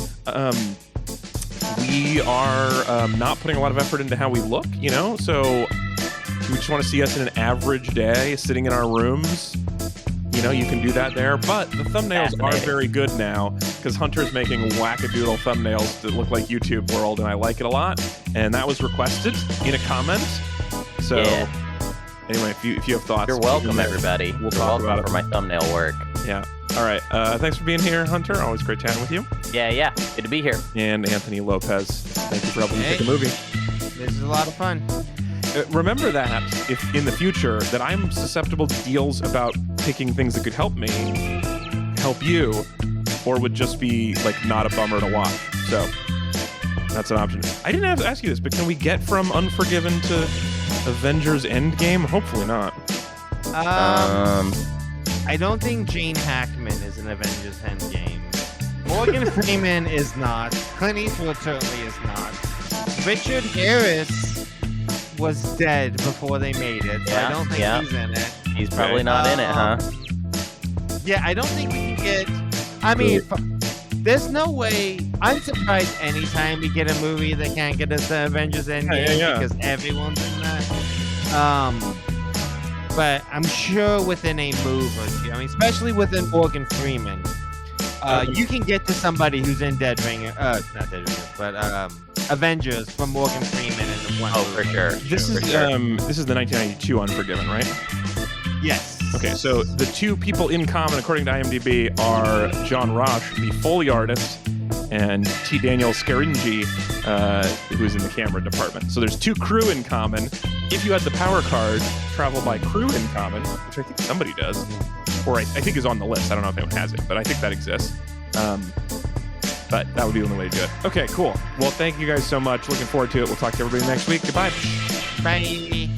We are not putting a lot of effort into how we look, so we just want to see us in an average day, sitting in our rooms, you can do that there. But the thumbnails are very good now because Hunter's making wackadoodle thumbnails that look like YouTube World, and I like it a lot. And that was requested in a comment. So anyway, if you have thoughts, you're welcome, everybody. We'll talk about it for my thumbnail work. Yeah. All right. Thanks for being here, Hunter. Always great chatting with you. Yeah. Good to be here. And Anthony Lopez, thank you for helping me pick a movie. This is a lot of fun. Remember that if in the future that I'm susceptible to deals about picking things that could help me, help you, or would just be like not a bummer to watch. So that's an option. I didn't have to ask you this, but can we get from Unforgiven to Avengers Endgame? Hopefully not. I don't think Gene Hackman is in Avengers Endgame. Morgan Freeman is not. Clint Eastwood certainly is not. Richard Harris was dead before they made it, so I don't think he's in it. He's probably not in it, huh? Yeah, I don't think we can get... I mean, there's no way... I'm surprised anytime we get a movie that can't get us the Avengers Endgame because everyone's in that. But I'm sure within a move or two, I mean, especially within Morgan Freeman, you can get to somebody who's in not Dead Ringers, but Avengers from Morgan Freeman in one movie. For sure. This is the 1992 Unforgiven, right? Yes. Okay, so the two people in common, according to IMDb, are John Roche, the Foley artist, and T. Daniel Scaringi, who's in the camera department. So there's two crew in common. If you had the power card, travel by crew in common, which I think somebody does, or I think is on the list. I don't know if anyone has it, but I think that exists. But that would be the only way to do it. Okay, cool. Well, thank you guys so much. Looking forward to it. We'll talk to everybody next week. Goodbye. Bye.